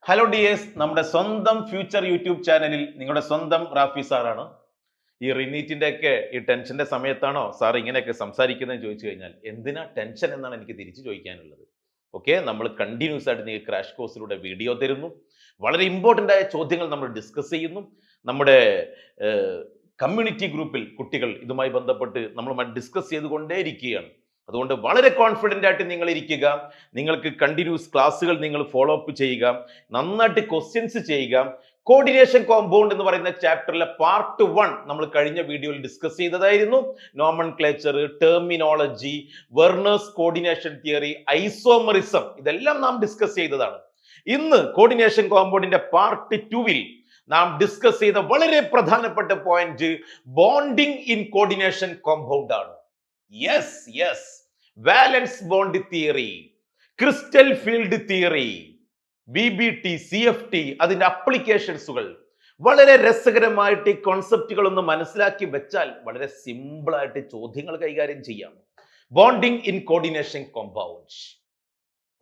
Hello dears, നമ്മുടെ സ്വന്തം future YouTube ചാനലിൽ നിങ്ങളുടെ സ്വന്തം റാഫി സാറാണ്. ഈ റിനീറ്റിന്റെ ഒക്കെ ഈ ടെൻഷന്റെ സമയത്താണോ സാർ ഇങ്ങനെയൊക്കെ സംസാരിക്കുന്നതെന്ന് ചോദിച്ചു കഴിഞ്ഞാൽ എന്തിനാ ടെൻഷൻ എന്നാണ് എനിക്ക് തിരിച്ചു ചോദിക്കാനുള്ളത്. ഓക്കെ, നമ്മൾ കണ്ടിന്യൂസ് ആയിട്ട് നിങ്ങൾക്ക് ക്രാഷ് കോഴ്സിലൂടെ വീഡിയോ തരുന്നു, വളരെ ഇമ്പോർട്ടൻ്റ് ആയ ചോദ്യങ്ങൾ നമ്മൾ ഡിസ്കസ് ചെയ്യുന്നു. നമ്മുടെ കമ്മ്യൂണിറ്റി ഗ്രൂപ്പിൽ കുട്ടികൾ ഇതുമായി ബന്ധപ്പെട്ട് നമ്മളുമായി ഡിസ്കസ് ചെയ്തുകൊണ്ടേയിരിക്കുകയാണ്. അതുകൊണ്ട് വളരെ കോൺഫിഡൻ്റ് ആയിട്ട് നിങ്ങൾ ഇരിക്കുക. നിങ്ങൾക്ക് കണ്ടിന്യൂസ് ക്ലാസ്സുകൾ നിങ്ങൾ ഫോളോ അപ്പ് ചെയ്യുക, നന്നായിട്ട് ക്വസ്റ്റ്യൻസ് ചെയ്യുക. കോർഡിനേഷൻ കോമ്പൗണ്ട് എന്ന് പറയുന്ന ചാപ്റ്ററിലെ പാർട്ട് 1 നമ്മൾ കഴിഞ്ഞ വീഡിയോയിൽ ഡിസ്കസ് ചെയ്തതായിരുന്നു. Nomenclature, terminology, Werner's coordination theory, isomerism, ഇതെല്ലാം നാം ഡിസ്കസ് ചെയ്തതാണ്. ഇന്ന് കോർഡിനേഷൻ കോമ്പൗണ്ടിന്റെ പാർട്ട് 2-ൽ നാം ഡിസ്കസ് ചെയ്ത വളരെ പ്രധാനപ്പെട്ട point bonding in coordination compound ആണ്. Yes, valence bond theory, crystal field theory, BBT, CFT, അതിന്റെ അപ്ലിക്കേഷൻസുകൾ. വളരെ രസകരമായിട്ട് ഈ കോൺസെപ്റ്റുകൾ ഒന്ന് മനസ്സിലാക്കി വെച്ചാൽ വളരെ സിമ്പിൾ ആയിട്ട് ചോദ്യങ്ങൾ കൈകാര്യം ചെയ്യാം. Bonding in coordination compound.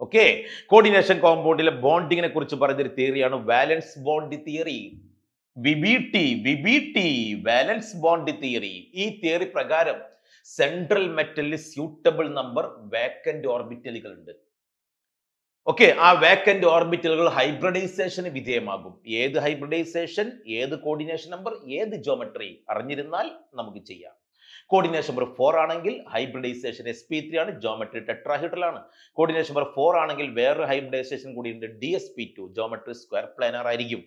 Okay, coordination കോമ്പൗണ്ടിലെ ബോണ്ടിങ്ങിനെ കുറിച്ച് പറഞ്ഞൊരു തിയറിയാണ് valence bond theory. BBT, valence bond theory. ഈ തിയറി പ്രകാരം സെൻട്രൽ മെറ്റലിൽ സ്യൂട്ടബിൾ നമ്പർ വേക്കന്റ് ഓർബിറ്റലുകൾ ഉണ്ട്. ഓക്കെ, ആ വേക്കന്റ് ഓർബിറ്റലുകൾ ഹൈബ്രിഡൈസേഷന് വിധേയമാകും. ഏത് ഹൈബ്രിഡൈസേഷൻ, ഏത് കോർഡിനേഷൻ നമ്പർ, ഏത് ജോമെട്രി അറിഞ്ഞിരുന്നാൽ നമുക്ക് ചെയ്യാം. കോർഡിനേഷൻ നമ്പർ 4 ആണെങ്കിൽ ഹൈബ്രിഡൈസേഷൻ sp3 ആണ്, ജോമെട്രി ടെട്രാഹീഡ്രൽ ആണ്. കോർഡിനേഷൻ നമ്പർ 4 ആണെങ്കിൽ വേറൊരു ഹൈബ്രിഡൈസേഷൻ കൂടി ഉണ്ട്, DSP2, ജോമെട്രി സ്ക്വയർ പ്ലാനർ ആയിരിക്കും.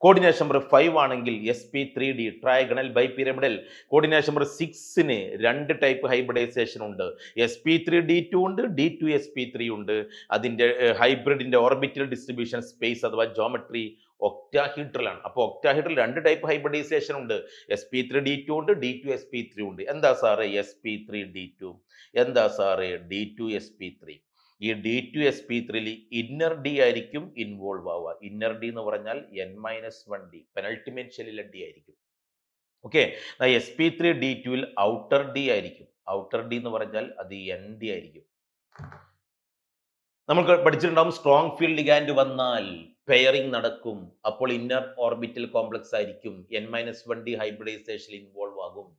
കോർഡിനേഷൻ നമ്പർ 5 ആണെങ്കിൽ sp3d, trigonal bipyramidal. Coordination number 6-ന് 2 ടൈപ്പ് ഹൈബ്രിഡൈസേഷൻ ഉണ്ട്, sp3d2 ഉണ്ട്, d2sp3 ഉണ്ട്. അതിന്റെ ഹൈബ്രിഡിന്റെ ഓർബിറ്റൽ ഡിസ്ട്രിബ്യൂഷൻ സ്പേസ് അഥവാ ജോമെട്രി ഒക്ടാഹീഡ്രൽ ആണ്. അപ്പോൾ ഒക്ടാഹീഡ്രൽ 2 ടൈപ്പ് ഹൈബ്രിഡൈസേഷൻ ഉണ്ട്, sp3d2 ഉണ്ട്, d2sp3 ഉണ്ട്. എന്താ സാറേ sp3d2, എന്താ സാറേ d2sp3? ഈ d2sp3 ഇന്നർ ഡി ആയിരിക്കും ഇൻവോൾവ് ആവുക. ഇന്നർ ഡി എന്ന് പറഞ്ഞാൽ n-1d, പെനൾട്ടിമേറ്റ് ഷെല്ലിലെ ഡി ആയിരിക്കും. ഓക്കെ, sp3d2 ഔട്ടർ ഡി ആയിരിക്കും. ഔട്ടർ ഡി എന്ന് പറഞ്ഞാൽ അത് nd ആയിരിക്കും. നമുക്ക് പഠിച്ചിട്ടുണ്ടാവും, സ്ട്രോങ് ഫീൽഡ് ലിഗാൻഡ് വന്നാൽ പെയറിംഗ് നടക്കും. അപ്പോൾ ഇന്നർ ഓർബിറ്റൽ കോംപ്ലക്സ് ആയിരിക്കും, n-1d ഹൈബ്രിഡൈസേഷൻ ഇൻവോൾവ് ആകും.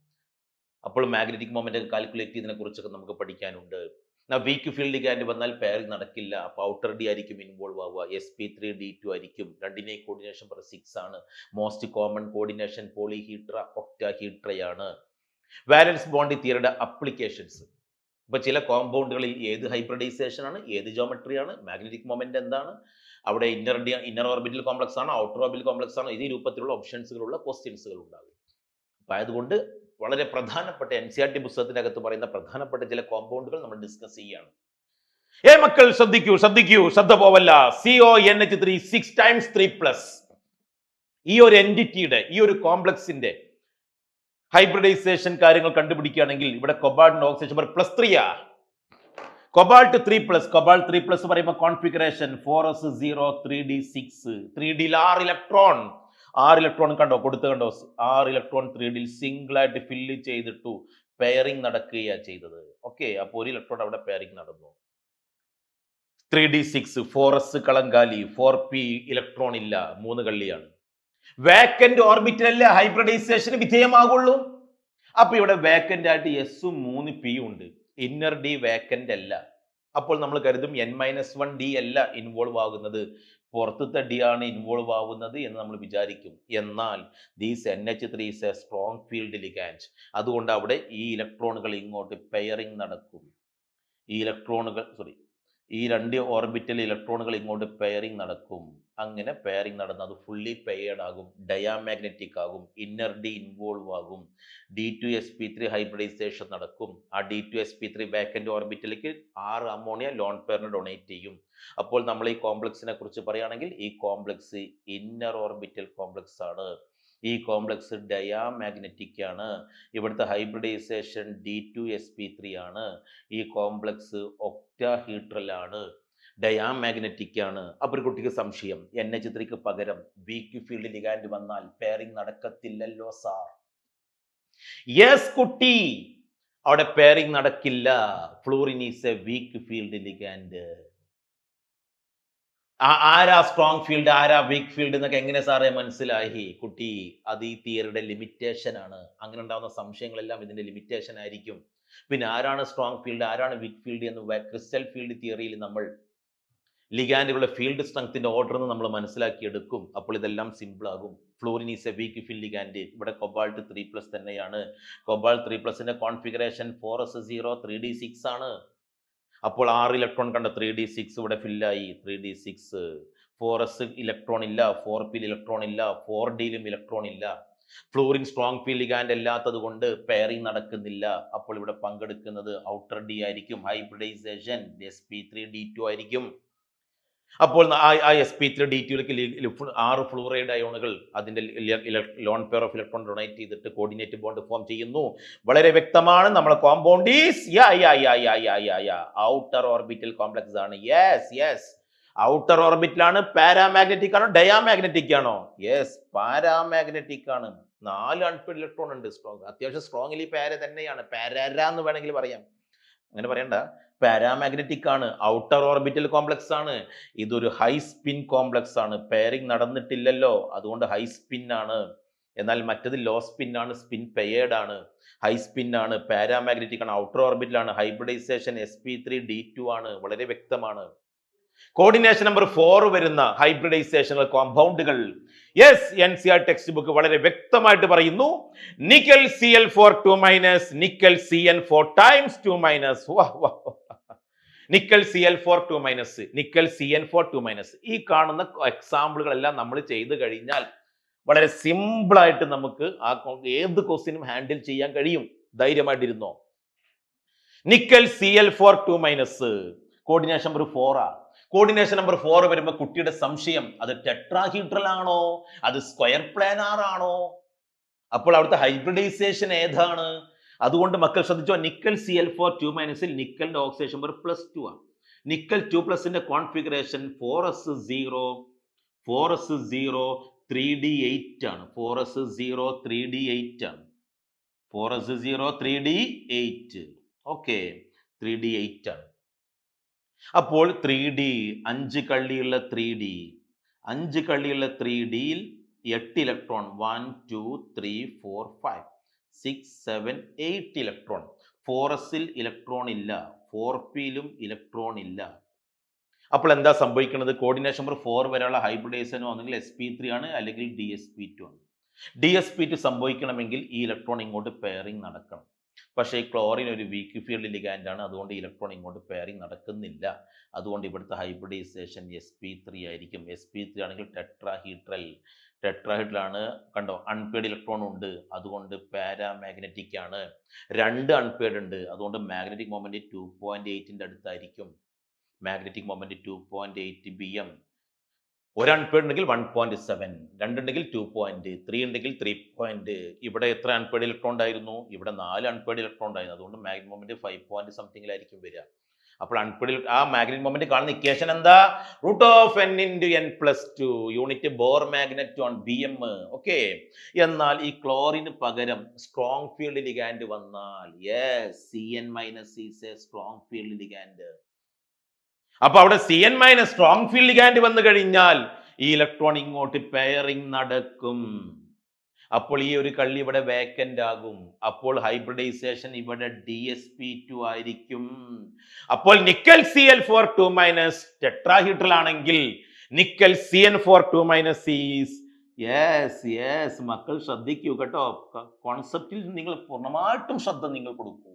അപ്പോൾ മാഗ്നറ്റിക് മൊമെന്റ് കാൽക്കുലേറ്റ് ചെയ്തതിനെ കുറിച്ചൊക്കെ നമുക്ക് പഠിക്കാനുണ്ട്. വീക്ക് ഫീൽഡ് ലിഗാൻഡ് വന്നാൽ പെയറിംഗ് നടക്കില്ല, അപ്പൊ ഔട്ടർ ഡി ആയിരിക്കും ഇൻവോൾവ് ആവുക, sp3d2 ആയിരിക്കും. രണ്ടിനെ കോർഡിനേഷൻ നമ്പർ 6 ആണ്. മോസ്റ്റ് കോമൺ കോർഡിനേഷൻ പോളിഹീഡ്ര, ഒക്ടാഹീഡ്രയാണ്. വാലൻസ് ബോണ്ട് തിയറിയുടെ അപ്ലിക്കേഷൻസ്. ഇപ്പൊ ചില കോമ്പൗണ്ടുകളിൽ ഏത് ഹൈബ്രിഡൈസേഷൻ ആണ്, ഏത് ജോമെട്രി ആണ്, മാഗ്നറ്റിക് മൊമെന്റ് എന്താണ്, അവിടെ ഇന്നർ ഓർബിറ്റൽ കോംപ്ലക്സ് ആണ്, ഔട്ടർ ഓർബിറ്റൽ കോംപ്ലക്സ് ആണ്, ഈ രൂപത്തിലുള്ള ഓപ്ഷൻസുകളുള്ള ക്വസ്റ്റ്യൻസുകൾ ഉണ്ടാകും. അപ്പൊ അതുകൊണ്ട് വളരെ പ്രധാനപ്പെട്ട NCERT പുസ്തകത്തിനകത്ത് പറയുന്ന പ്രധാനപ്പെട്ട ചില കോമ്പൗണ്ടുകൾ നമ്മൾ ഡിസ്കസ് ചെയ്യുകയാണ്. മക്കൾ ശ്രദ്ധിക്കൂ, ശ്രദ്ധ പോവല്ല. CONH3 6 × 3+. ഈ ഒരു എൻറ്റിറ്റിയുടെ, ഈ ഒരു കോംപ്ലക്സിന്റെ ഹൈബ്രിഡൈസേഷൻ കാര്യങ്ങൾ കണ്ടുപിടിക്കുകയാണെങ്കിൽ ഇവിടെ കൊബാൾട്ടിന്റെ ഓക്സിജൻ നമ്പർ +3 കൊബാൾട്ട് 3+. കൊബാൾട്ട് 3+ പറയുമ്പോൾ configuration 4s0 3d6. 3d 6 electron. 6 electron കണ്ടോ, കൊടുത്ത് കണ്ടോ, 6 ഇലക്ട്രോൺ 3D സിംഗിൾ ആയിട്ട് ഫില്ല് ചെയ്തിട്ടു പെയറിംഗ് നടക്കുകയാണ് ചെയ്തത്. ഓക്കെ, അപ്പോൾ 1 ഇലക്ട്രോൺ അവിടെ പെയറിംഗ് നടന്നു. 3d6, 4s കളങ്കാലി, 4p ഇലക്ട്രോൺ ഇല്ല, 3 കള്ളിയാണ്. വേക്കന്റ് ഓർബിറ്റൽ അല്ലേ ഹൈബ്രിഡൈസേഷന് വിധേയമാകുള്ളൂ. അപ്പൊ ഇവിടെ വേക്കന്റ് ആയിട്ട് എസും 3p ഉണ്ട്, ഇന്നർ ഡി വേക്കന്റ് അല്ല. അപ്പോൾ നമ്മൾ കരുതും n-1d അല്ല ഇൻവോൾവ് ആകുന്നത്, പുറത്തത്തെ ഡി ആണ് ഇൻവോൾവ് ആവുന്നത് എന്ന് നമ്മൾ വിചാരിക്കും. എന്നാൽ these NH3 is a strong field ligand. അതുകൊണ്ട് അവിടെ ഈ ഇലക്ട്രോണുകൾ ഇങ്ങോട്ട് പെയറിംഗ് നടക്കും. ഈ 2 ഓർബിറ്റൽ ഇലക്ട്രോണുകൾ ഇങ്ങോട്ട് പെയറിംഗ് നടക്കും. അങ്ങനെ പെയറിംഗ് നടന്ന് അത് ഫുള്ളി പെയർഡ് ആകും, ഡയാമാഗ്നറ്റിക് ആകും, ഇന്നർ ഡി ഇൻവോൾവ് ആകും, d2sp3 ഹൈബ്രിഡൈസേഷൻ നടക്കും. ആ d2sp3 വേക്കന്റ് ഓർബിറ്റലിലേക്ക് 6 അമോണിയ ലോൺ പെയറിനെ ഡൊണേറ്റ് ചെയ്യും. അപ്പോൾ നമ്മൾ ഈ കോംപ്ലക്സിനെ കുറിച്ച് പറയുകയാണെങ്കിൽ ഈ കോംപ്ലക്സ് ഇന്നർ ഓർബിറ്റൽ കോംപ്ലക്സ് ആണ്. ഈ കോംപ്ലക്സ് ഡയാമാഗ്നറ്റിക് ആണ്. ഇവിടുത്തെ ഹൈബ്രിഡൈസേഷൻ d2sp3 ആണ്. ഈ കോംപ്ലക്സ് ഒക്ടാഹീഡ്രൽ ആണ്, ഡയാമാഗ്നറ്റിക് ആണ്. അപ്പോൾ ഒരു കുട്ടിക്ക് സംശയം, NH3ക്ക് പകരം വീക്ക് ഫീൽഡ് ലിഗാൻഡ് വന്നാൽ പെയറിംഗ് നടക്കത്തില്ലല്ലോ സാർ? യെസ് കുട്ടി, അവിടെ പെയറിംഗ് നടക്കില്ല. Fluorine is a weak field ligand. ആരാ സ്ട്രോങ് ഫീൽഡ്, ആരാ വീക്ക് ഫീൽഡ് എന്നൊക്കെ എങ്ങനെ സാറേ മനസ്സിലായി? കുട്ടി, അത് ഈ തിയറിയുടെ ലിമിറ്റേഷൻ ആണ്. അങ്ങനെ ഉണ്ടാകുന്ന സംശയങ്ങളെല്ലാം ഇതിന്റെ ലിമിറ്റേഷൻ ആയിരിക്കും. പിന്നെ ആരാണ് സ്ട്രോങ് ഫീൽഡ്, ആരാണ് വീക്ക് ഫീൽഡ് എന്ന് ക്രിസ്റ്റൽ ഫീൽഡ് തിയറിയിൽ നമ്മൾ ലിഗാൻഡുകളുടെ ഫീൽഡ് സ്ട്രെങ്ത്തിന്റെ ഓർഡർ നമ്മൾ മനസ്സിലാക്കിയെടുക്കും. അപ്പോൾ ഇതെല്ലാം സിമ്പിൾ ആകും. Fluorine is a weak field ligand. ഇവിടെ കൊബാൾട്ട് 3+ തന്നെയാണ്. കൊബാൾട്ട് 3+ന്റെ കോൺഫിഗറേഷൻ 4s0 3d6 ആണ്. അപ്പോൾ 6 ഇലക്ട്രോൺ കണ്ട 3d6 ഇവിടെ ഫില്ലായി. 3d6 4s ഇലക്ട്രോൺ ഇല്ല, 4p ഇലക്ട്രോൺ ഇല്ല, 4dയിലും ഇലക്ട്രോൺ ഇല്ല. ഫ്ലൂറിൻ സ്ട്രോങ് ഫീൽഡ് ലിഗാൻഡ് അല്ലാത്തത് കൊണ്ട് പെയറിംഗ് നടക്കുന്നില്ല. അപ്പോൾ ഇവിടെ പങ്കെടുക്കുന്നത് ഔട്ടർ ഡി ആയിരിക്കും. ഹൈബ്രിഡൈസേഷൻ sp3d2 ആയിരിക്കും. അപ്പോൾ ആ sp3d2ലേക്ക് 6 ഫ്ലൂറൈഡ് അയോണുകൾ അതിന്റെ lone pair of electron donate ചെയ്തിട്ട് കോർഡിനേറ്റ് ബോണ്ട് ഫോം ചെയ്യുന്നു. വളരെ വ്യക്തമാണ്. നമ്മളെ compound is outer orbital complex ആണ്. യെസ് ഔട്ടർ ഓർബിറ്റലാണ്. പാരാമാഗ്നറ്റിക് ആണോ ഡയാമാഗ്നറ്റിക് ആണോ? യെസ്, പാരാമാഗ്നറ്റിക് ആണ്. 4 അൺപെയർഡ് ഇലക്ട്രോൺ ഉണ്ട്. സ്ട്രോങ്, അത്യാവശ്യം സ്ട്രോങ്ലി പാര തന്നെയാണ്. പാരാര എന്ന് വേണമെങ്കിൽ പറയാം, അങ്ങനെ പറയണ്ട. പാരാമാഗ്നറ്റിക് ആണ്, ഔട്ടർ ഓർബിറ്റൽ കോംപ്ലക്സ് ആണ്. ഇതൊരു ഹൈ സ്പിൻ കോംപ്ലക്സ് ആണ്. പെയറിംഗ് നടന്നിട്ടില്ലല്ലോ, അതുകൊണ്ട് ഹൈ സ്പിൻ ആണ്. എന്നാൽ മറ്റത് ലോ സ്പിൻ ആണ്, സ്പിൻ പെയേർഡ് ആണ്. ഹൈ സ്പിൻ ആണ്, പാരാമാഗ്നറ്റിക് ആണ്, ഔട്ടർ ഓർബിറ്റലാണ്. ഹൈബ്രിഡൈസേഷൻ sp3d2 ആണ്. വളരെ വ്യക്തമാണ്. കോർഡിനേഷൻ നമ്പർ 4 വരുന്ന ഹൈബ്രിഡൈസേഷണൽ കോമ്പൗണ്ടുകൾ യെസ്, NCERT ടെക്സ്റ്റ് ബുക്ക് വളരെ വ്യക്തമായിട്ട് പറയുന്നു. Nickel Cl4 2-, nickel CN4 times 2-. Nickel Cl4 2-, nickel CN4 ഈ കാണുന്ന എക്സാമ്പിളുകളെല്ലാം നമ്മൾ ചെയ്തു കഴിഞ്ഞാൽ വളരെ സിമ്പിൾ ആയിട്ട് നമുക്ക് ഏത് ക്വസ്റ്റ്യനും ഹാൻഡിൽ ചെയ്യാൻ കഴിയും. ധൈര്യമായിട്ടിരുന്നോ. നിക്കൽ Cl4 2-, കോർഡിനേഷൻ നമ്പർ 4 ആ. കോർഡിനേഷൻ നമ്പർ 4 വരുമ്പോൾ കുട്ടിയുടെ സംശയം, അത് ടെട്രാഹീഡ്രൽ ആണോ, അത് സ്ക്വയർ പ്ലാനാർ ആണോ? അപ്പോൾ അവിടുത്തെ ഹൈബ്രിഡൈസേഷൻ ഏതാണ്? അതുകൊണ്ട് മക്കൾ ശ്രദ്ധിച്ചോ, നിക്കൽ Cl4 2- നിക്കലിന്റെ ഓക്സിഡേഷൻ നമ്പർ +2 ആണ്. നിക്കൽ 2+ന്റെ കോൺഫിഗറേഷൻ 4s0 3d8 ആണ്. 4s0 3d8 ആണ്. 4s0 3d8. ഓക്കെ, 3d8 ആണ്. അപ്പോൾ 3D 5 കള്ളിയുള്ള 3D 5 കള്ളിയുള്ള 3Dയിൽ 8 ഇലക്ട്രോൺ 1 2 3 4 5 6 7 8 ഇലക്ട്രോൺ. 4sൽ ഇലക്ട്രോൺ ഇല്ല, 4pയിലും ഇലക്ട്രോൺ ഇല്ല. അപ്പോൾ എന്താ സംഭവിക്കുന്നത്? കോർഡിനേഷൻ നമ്പർ 4 വരെയുള്ള ഹൈബ്രിഡൈസേഷൻ ഒന്നെങ്കിൽ sp3 ആണ്, അല്ലെങ്കിൽ dsp2 ആണ്. dsp2 സംഭവിക്കണമെങ്കിൽ ഈ ഇലക്ട്രോൺ ഇങ്ങോട്ട് പെയറിംഗ് നടക്കണം. പക്ഷേ ഈ ക്ലോറിൻ ഒരു വീക്ക് ഫീൽഡ് ലിഗാൻഡ് ആണ്, അതുകൊണ്ട് ഇലക്ട്രോൺ ഇങ്ങോട്ട് പെയറിംഗ് നടക്കുന്നില്ല. അതുകൊണ്ട് ഇവിടുത്തെ ഹൈബ്രിഡൈസേഷൻ sp3 ആയിരിക്കും. sp3 ആണെങ്കിൽ ടെട്രാഹീഡ്രൽ ആണ്. കണ്ടോ, അൺപെയർഡ് ഇലക്ട്രോൺ ഉണ്ട്, അതുകൊണ്ട് പാരാമാഗ്നറ്റിക് ആണ്. 2 അൺപെയർഡ് ഉണ്ട്, അതുകൊണ്ട് മാഗ്നറ്റിക് മൊമെന്റ് 2.8ന്റെ അടുത്തായിരിക്കും. Magnetic moment 2.8 bm. 1 അൺപെയർഡ് ഉണ്ടെങ്കിൽ 1.7, 2 ഉണ്ടെങ്കിൽ 2.3 ഉണ്ടെങ്കിൽ 3. ഇവിടെ എത്ര അൺപെയർഡ് ഇലക്ട്രോൺ ഉണ്ടായിരുന്നു? ഇവിടെ 4 അൺപെയർഡ് ഇലക്ട്രോൺ ഉണ്ടായിരുന്നു. അതുകൊണ്ട് മാഗ്നറ്റിക് മൊമെന്റ് 5.somethingലായിരിക്കും വരിക. അപ്പോൾ അൺപെയർഡ് ആ മാഗ്നറ്റിക് മൊമെന്റ് കാണുന്ന ഇക്വേഷൻ എന്താ? √(n×n+2) unit Bohr magneton bm. Okay, എന്നാൽ ഈ ക്ലോറിന് പകരം സ്ട്രോങ് ഫീൽഡ് ലിഗാൻഡ് വന്നാൽ yes, Cn- is a strong field ligand. അപ്പൊ അവിടെ Cn- സ്ട്രോങ് ഫീൽഡ് ലിഗാൻഡ് വന്നു കഴിഞ്ഞാൽ ഈ ഇലക്ട്രോൺ ഇങ്ങോട്ട് പെയറിംഗ് നടക്കും. അപ്പോൾ ഈ ഒരു കള്ളി ഇവിടെ വേക്കന്റ് ആകും. അപ്പോൾ ഹൈബ്രിഡൈസേഷൻ ഇവിടെ dsp2 ആയിരിക്കും. അപ്പോൾ നിക്കൽ Cl4 2- ടെട്രാഹീഡ്രൽ ആണെങ്കിൽ നിക്കൽ CN4 ഈസ് യെസ്. മക്കൾ ശ്രദ്ധിക്കൂ കേട്ടോ, കോൺസെപ്റ്റിൽ നിങ്ങൾ പൂർണ്ണമായിട്ടും ശ്രദ്ധ നിങ്ങൾ കൊടുക്കൂ.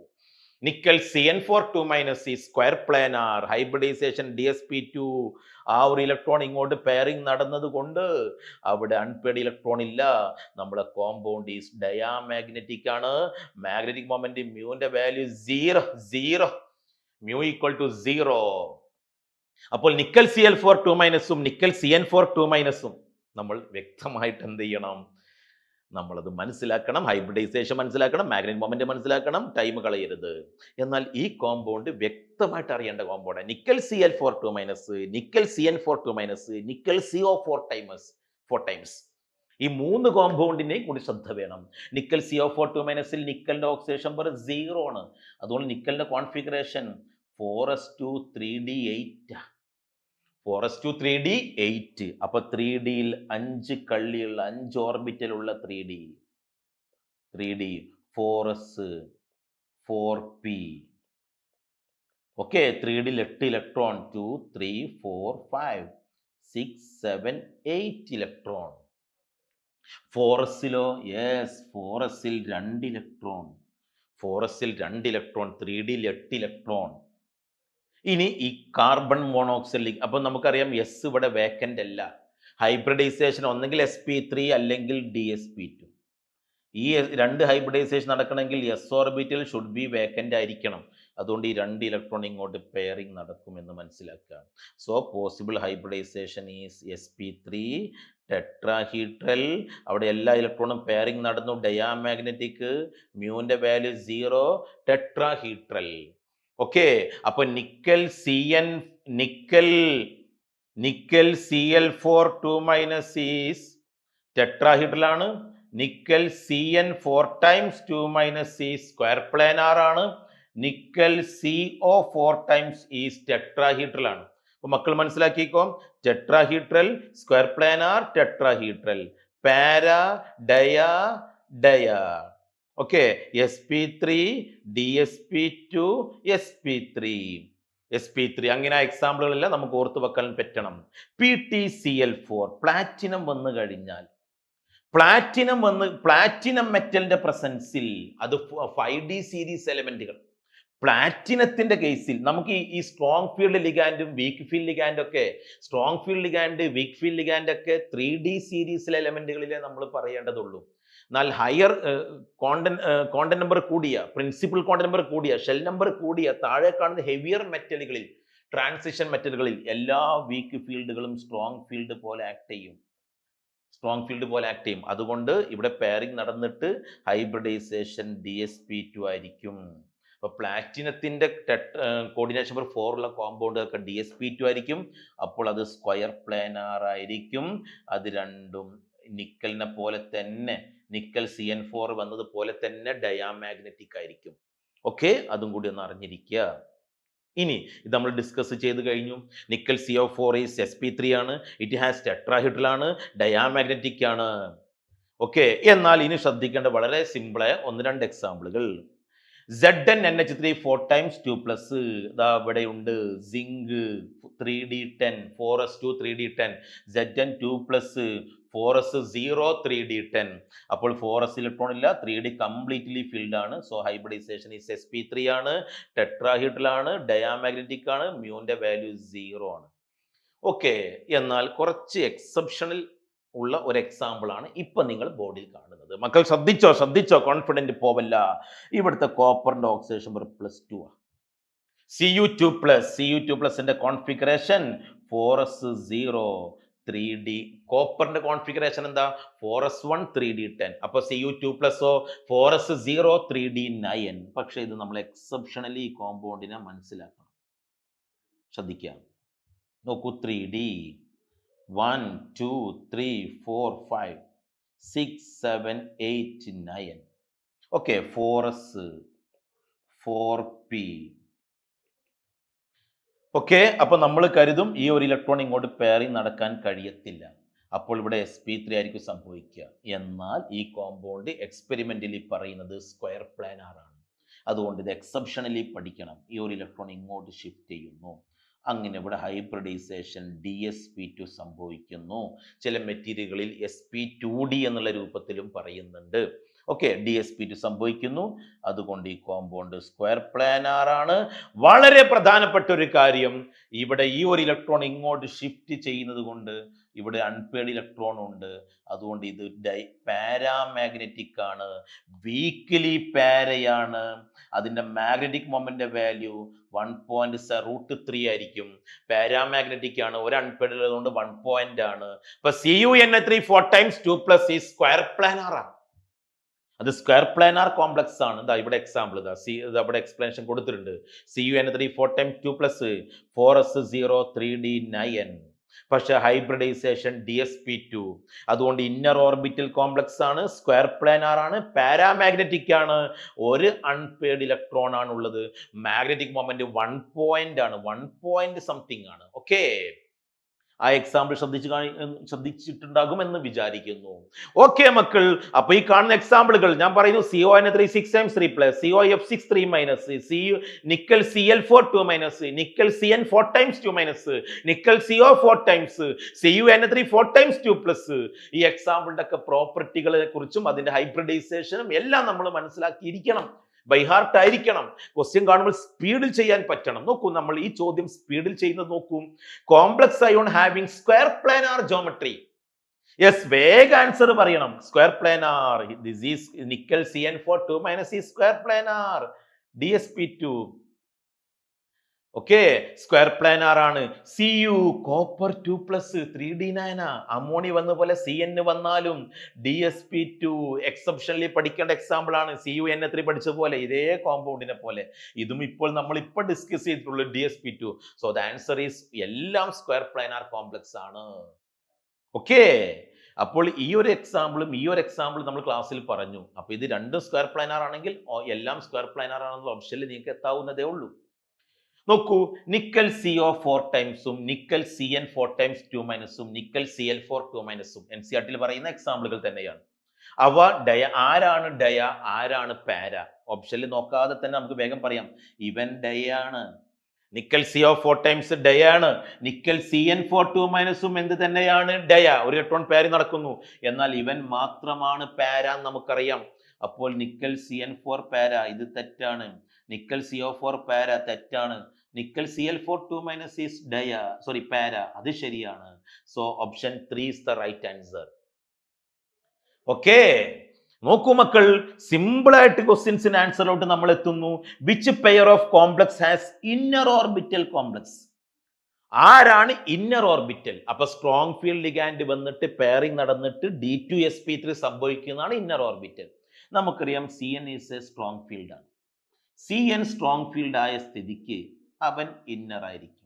നിക്കൽ CN4 ഈ സ്ക്വയർ പ്ലാനാർ, ഹൈബ്രിഡൈസേഷൻ dsp2. ആ ഒരു ഇലക്ട്രോൺ ഇങ്ങോട്ട് പെയറിംഗ് നടന്നത് കൊണ്ട് അവിടെ അൺപെയർഡ് ഇലക്ട്രോൺ ഇല്ല. നമ്മുടെ കോമ്പൗണ്ട് ഈസ് ഡയാമാഗ്നറ്റിക് ആണ്. മാഗ്നറ്റിക് മൊമെന്റ് മ്യൂന്റെ വാല്യൂ 0 മ്യൂ ഈക്വൽ ടു 0. അപ്പോൾ നിക്കൽ Cl4 നിക്കൽ CN4 നമ്മൾ വ്യക്തമായിട്ട് എന്ത് ചെയ്യണം? നമ്മളത് മനസ്സിലാക്കണം. ഹൈബ്രിഡൈസേഷൻ മനസ്സിലാക്കണം, മാഗ്നറ്റിക് മൊമെന്റ് മനസ്സിലാക്കണം, ടൈം കളയരുത്. എന്നാൽ ഈ കോമ്പൗണ്ട് വ്യക്തമായിട്ട് അറിയേണ്ട compound nickel Cl4 nickel CN4 nickel CO4 times. ഈ 3 കോമ്പൗണ്ടിനെ കൂടി ശ്രദ്ധ വേണം. നിക്കൽ CO4 നിക്കലിന്റെ ഓക്സിഡേഷൻ നമ്പർ 0 ആണ്. അതുകൊണ്ട് നിക്കലിന്റെ configuration 4s2 3d8. 4s2 3d 8. അപ്പൊ 3dയിൽ 5 കള്ളിയുള്ള 5 ഓർബിറ്റലുള്ള 3d 4s 4p. ഓക്കെ, 3ഡിൽ 8 ഇലക്ട്രോൺ 2 3 4 5 6 7 8 ഇലക്ട്രോൺ. 4sലോ യെസ് 4sൽ 2 ഇലക്ട്രോൺ 3ഡിൽ 8 ഇലക്ട്രോൺ. ഇനി ഈ കാർബൺ മോണോക്സൈഡ്, അപ്പൊ നമുക്കറിയാം എസ് ഇവിടെ വേക്കൻ്റ് അല്ല. ഹൈബ്രിഡൈസേഷൻ ഒന്നെങ്കിൽ sp3 അല്ലെങ്കിൽ dsp2. ഈ 2 ഹൈബ്രിഡൈസേഷൻ നടക്കണമെങ്കിൽ S orbital should be vacant ആയിരിക്കണം. അതുകൊണ്ട് ഈ 2 ഇലക്ട്രോൺ ഇങ്ങോട്ട് പെയറിംഗ് നടക്കുമെന്ന് മനസ്സിലാക്കുക. So possible hybridization is sp3 tetrahedral. അവിടെ എല്ലാ ഇലക്ട്രോണും പെയറിംഗ് നടന്നു. ഡയാമാഗ്നറ്റിക്, മ്യൂവിന്റെ വാല്യൂ 0, ടെട്രാഹീഡ്രൽ. ഓക്കെ, അപ്പൊ നിക്കൽ Cl4 2- ഈസ് ടെട്രാഹീഡ്രൽ ആണ്. Nickel Cn4 times 2- is square planar ആണ്. Nickel CO4 times is tetrahedral ആണ്. അപ്പൊ മക്കൾ മനസ്സിലാക്കിക്കോ, tetrahedral, square planar, tetrahedral, para, dia. Okay, sp3 dsp2 sp3 അങ്ങനെ എക്സാമ്പിളുകളെല്ലാം നമുക്ക് ഓർത്ത് വെക്കാൻ പറ്റണം. PtCl4 പ്ലാറ്റിനം വന്നു കഴിഞ്ഞാൽ, പ്ലാറ്റിനം മെറ്റലിന്റെ പ്രസൻസിൽ അത് 5d സീരീസ് എലമെന്റുകൾ. പ്ലാറ്റിനത്തിന്റെ കേസിൽ നമുക്ക് ഈ സ്ട്രോങ് ഫീൽഡ് ലിഗാൻഡും വീക്ക് ഫീൽഡ് ലിഗാൻഡും ഒക്കെ, strong field ligand, weak field ligand ഒക്കെ 3d സീരീസിലെ എലമെന്റുകളിലെ നമ്മൾ പറയേണ്ടതുള്ളൂ. എന്നാൽ ഹയർ കോണ്ടന്റ് നമ്പർ കൂടിയ, പ്രിൻസിപ്പൽ കോണ്ടന്റ് നമ്പർ കൂടിയ, ഷെൽ നമ്പർ കൂടിയ, താഴെ കാണുന്ന ഹെവിയർ മെറ്റലുകളിൽ, ട്രാൻസിഷൻ മെറ്റലുകളിൽ എല്ലാ വീക്ക് ഫീൽഡുകളും സ്ട്രോങ് ഫീൽഡ് പോലെ ആക്ട് ചെയ്യും. അതുകൊണ്ട് ഇവിടെ പെയറിംഗ് നടന്നിട്ട് ഹൈബ്രിഡൈസേഷൻ dsp2 ആയിരിക്കും. അപ്പൊ പ്ലാറ്റിനത്തിന്റെ കോർഡിനേഷൻ നമ്പർ 4 ഉള്ള കോമ്പൗണ്ടുകൾക്ക് dsp2 ആയിരിക്കും. അപ്പോൾ അത് സ്ക്വയർ പ്ലാനാർ ആയിരിക്കും. അത് രണ്ടും നിക്കലിനെ പോലെ തന്നെ, നിക്കൽ Cn4 വന്നതുപോലെ തന്നെ ഡയാമാഗ്നറ്റിക് ആയിരിക്കും. ഓക്കെ, അതും കൂടി ഒന്ന് അറിഞ്ഞിരിക്കുക. ഇനി ഇത് നമ്മൾ ഡിസ്കസ് ചെയ്ത് കഴിഞ്ഞു. നിക്കൽ CO4 ഈസ് sp3 ആണ്, ഇറ്റ് ഹാസ് ടെട്രാഹീഡ്രൽ ആണ്, ഡയാമാഗ്നറ്റിക് ആണ്. ഓക്കെ, എന്നാൽ ഇനി ശ്രദ്ധിക്കേണ്ട വളരെ സിമ്പിളായ 1-2 എക്സാമ്പിളുകൾ. ZnNH3 4 times 2+, ഇതാ ഇവിടെ ഉണ്ട്. Zinc 3d10 4s2 3d10, Zn2+, 4s0 3d10. അപ്പോൾ 4s ഇലക്ട്രോൺ ഇല്ല, 3d കംപ്ലീറ്റ്ലി ഫിൽഡ് ആണ്. സോ ഹൈബ്രിഡൈസേഷൻ ഈസ് sp3 ആണ്, ടെട്രാഹീഡ്രൽ ആണ്, ഡയാമാഗ്നറ്റിക് ആണ്, മ്യൂവിന്റെ വാല്യൂ 0 ആണ്. ഓക്കെ, എന്നാൽ കുറച്ച് എക്സെപ്ഷണൽ ഉള്ള ഒരു എക്സാമ്പിൾ ആണ് ഇപ്പൊ നിങ്ങൾ ബോർഡിൽ കാണുന്നത്. മക്കൾ ശ്രദ്ധിച്ചോ, കോൺഫിഡന്റ് പോവല്ല. ഇവിടുത്തെ കോപ്പറിന്റെ ഓക്സിഡേഷൻ നമ്പർ +2 ആണ്. Cu2+ന്റെ കോൺഫിഗറേഷൻ 4s0 3d. കോപ്പറിന്റെ കോൺഫിഗറേഷൻ എന്താ? 4s1 3d10. അപ്പൊ Cu2+ഓ 4s0 3d9. പക്ഷെ ഇത് നമ്മൾ എക്സെപ്ഷണലി ഈ കോമ്പൗണ്ടിനെ മനസ്സിലാക്കണം. ശ്രദ്ധിക്കാം, നോക്കൂ. 3d 1 2 3 4 5 6 7 8 9. Okay, 4s 4p. Okay, അപ്പൊ നമ്മൾ കരുതും ഈ ഒരു ഇലക്ട്രോൺ ഇങ്ങോട്ട് പെയറിംഗ് നടക്കാൻ കഴിയത്തില്ല. അപ്പോൾ ഇവിടെ sp3 ആയിരിക്കും സംഭവിക്കുക. എന്നാൽ ഈ കോമ്പൗണ്ട് എക്സ്പെരിമെന്റലി പറയുന്നത് സ്ക്വയർ പ്ലാനാർ ആണ്. അതുകൊണ്ട് ഇത് എക്സെപ്ഷണലി പഠിക്കണം. ഈ ഒരു ഇലക്ട്രോൺ ഇങ്ങോട്ട് ഷിഫ്റ്റ് ചെയ്യുന്നു. അങ്ങനെ ഇവിടെ ഹൈബ്രിഡൈസേഷൻ dsp2 സംഭവിക്കുന്നു. ചില മെറ്റീരിയലുകളിൽ sp2d എന്നുള്ള രൂപത്തിലും പറയുന്നുണ്ട്. ഓക്കെ, dsp2 സംഭവിക്കുന്നു. അതുകൊണ്ട് ഈ കോമ്പൗണ്ട് സ്ക്വയർ പ്ലാനാർ ആണ്. വളരെ പ്രധാനപ്പെട്ട ഒരു കാര്യം, ഇവിടെ ഈ ഒരു ഇലക്ട്രോൺ ഇങ്ങോട്ട് ഷിഫ്റ്റ് ചെയ്യുന്നത് കൊണ്ട് ഇവിടെ അൺപെയർഡ് ഇലക്ട്രോൺ ഉണ്ട്. അതുകൊണ്ട് ഇത് പാരാമാഗ്നറ്റിക് ആണ്, വീക്ക്ലി പാരയാണ്. അതിന്റെ മാഗ്നറ്റിക് മൊമെന്റ് വാല്യൂ 1.3 ആയിരിക്കും. പാരാമാഗ്നറ്റിക് ആണ്, ഒരു അൺപെയർഡ് ഉള്ളതുകൊണ്ട് 1 point ആണ്. അപ്പൊ CuNH3 4 times 2+ ഈ സ്ക്വയർ പ്ലാനാർ ആണ്. അത് സ്ക്വയർ പ്ലാനാർ കോംപ്ലക്സ് ആണ്. ഇതാ ഇവിടെ എക്സാമ്പിൾ, അവിടെ എക്സ്പ്ലനേഷൻ കൊടുത്തിട്ടുണ്ട്. CuNH3 4 times 2+, 4s0 3d9. പക്ഷെ ഹൈബ്രിഡൈസേഷൻ dsp2. അതുകൊണ്ട് ഇന്നർ ഓർബിറ്റൽ കോംപ്ലക്സ് ആണ്, സ്ക്വയർ പ്ലാനാർ ആണ്, പാരാമാഗ്നറ്റിക് ആണ്. ഒരു അൺപെയർഡ് ഇലക്ട്രോൺ ആണ് ഉള്ളത്. മാഗ്നറ്റിക് മൊമെന്റ് 1 point ആണ്, 1 point something ആണ്. ഓക്കെ, ആ എക്സാമ്പിൾ ശ്രദ്ധിച്ചിട്ടുണ്ടാകുമെന്ന് വിചാരിക്കുന്നു. ഓക്കെ മക്കൾ, അപ്പൊ ഈ കാണുന്ന എക്സാമ്പിളുകൾ ഞാൻ പറയുന്നു. CON3 6 times 3 plus, COF6 3 minus, nickel Cl4 2 minus, nickel Cn 4 times 2 minus, nickel CO 4 times, CuN3 4 times 2 plus. ഈ എക്സാമ്പിളിന്റെ ഒക്കെ പ്രോപ്പർട്ടികളെ കുറിച്ചും അതിന്റെ ഹൈബ്രിഡൈസേഷനും എല്ലാം നമ്മൾ മനസ്സിലാക്കിയിരിക്കണം. ബൈ ഹാർട്ട് ആയിരിക്കണം. ക്വസ്റ്റ്യൻ കാണുമ്പോൾ സ്പീഡിൽ ചെയ്യാൻ പറ്റണം. നോക്കൂ, നമ്മൾ ഈ ചോദ്യം സ്പീഡിൽ ചെയ്യുന്നത് നോക്കൂ. Complex ion having square planar geometry. Yes, വേഗ ആൻസർ പറയണം. Square planar. This is nickel Cn4 2 minus is square planar, DsP2. Okay, square planar ആണ്. Cu copper 2 plus 3d9. അമോണി വന്ന പോലെ Cn വന്നാലും DsP2 എക്സെപ്ഷനലി പഠിക്കേണ്ട എക്സാമ്പിൾ ആണ്. CuN3 പഠിച്ചതുപോലെ ഇതേ കോമ്പൗണ്ടിനെ പോലെ ഇതും നമ്മൾ ഇപ്പോൾ ഡിസ്കസ് ചെയ്തിട്ടുള്ള DsP2. So the answer is എല്ലാം സ്ക്വയർ പ്ലാനാർ കോംപ്ലക്സ് ആണ്. ഓക്കെ, അപ്പോൾ ഈ ഒരു എക്സാമ്പിളും നമ്മൾ ക്ലാസ്സിൽ പറഞ്ഞു. അപ്പൊ ഇത് രണ്ടും സ്ക്വയർ പ്ലാനാർ ആണെങ്കിൽ എല്ലാം സ്ക്വയർ പ്ലാനാർ ആണെന്നുള്ള ഓപ്ഷനിൽ നിങ്ങൾക്ക് എത്താവുന്നതേ ഉള്ളൂ. നോക്കൂ, നിക്കൽ CO 4 ടൈംസും nickel Cn 4 times 2 minus, nickel Cl4 2 minus NCERT പറയുന്ന എക്സാമ്പിളുകൾ തന്നെയാണ്. അവ ആരാണ് ഡയ, ആരാണ് പാര? ഓപ്ഷനിൽ നോക്കാതെ തന്നെ നമുക്ക് വേഗം പറയാം, ഇവൻ ഡയ ആണ്. നിക്കൽ CO 4 times ഡയ ആണ്. നിക്കൽ Cn4 2 minus എന്ത് തന്നെയാണ്? ഡയ. ഒരു ഇലക്ട്രോൺ പാരി നടക്കുന്നു. എന്നാൽ ഇവൻ മാത്രമാണ് പാര എന്ന് നമുക്കറിയാം. അപ്പോൾ നിക്കൽ Cn4 പാര, ഇത് തെറ്റാണ്. നിക്കൽ CO4 പാര, തെറ്റാണ്. Nickel Cl4 2 minus is dia, sorry para, അത് ശരിയാണ്. So option 3 is the right answer. Okay, നോക്കൂ മക്കൾ, സിമ്പിൾ ആയിട്ട് ക്വസ്റ്റ്യൻസിന് ആൻസറിലോട്ട് നമ്മൾ എത്തുന്നു. Which pair of complex has inner orbital complex? ആരാണ് ഇന്നർ ഓർബിറ്റൽ? അപ്പൊ സ്ട്രോങ് ഫീൽഡ് ലിഗാൻഡ് വന്നിട്ട് പെയറിംഗ് നടന്നിട്ട് D2sp3 സംഭവിക്കുന്നതാണ് ഇന്നർ ഓർബിറ്റൽ. നമുക്കറിയാം Cn is a strong field ആണ്. Cn സ്ട്രോങ് ഫീൽഡ് ആയ സ്ഥിതിക്ക് അവൻ ഇന്നർ ആയിരിക്കും.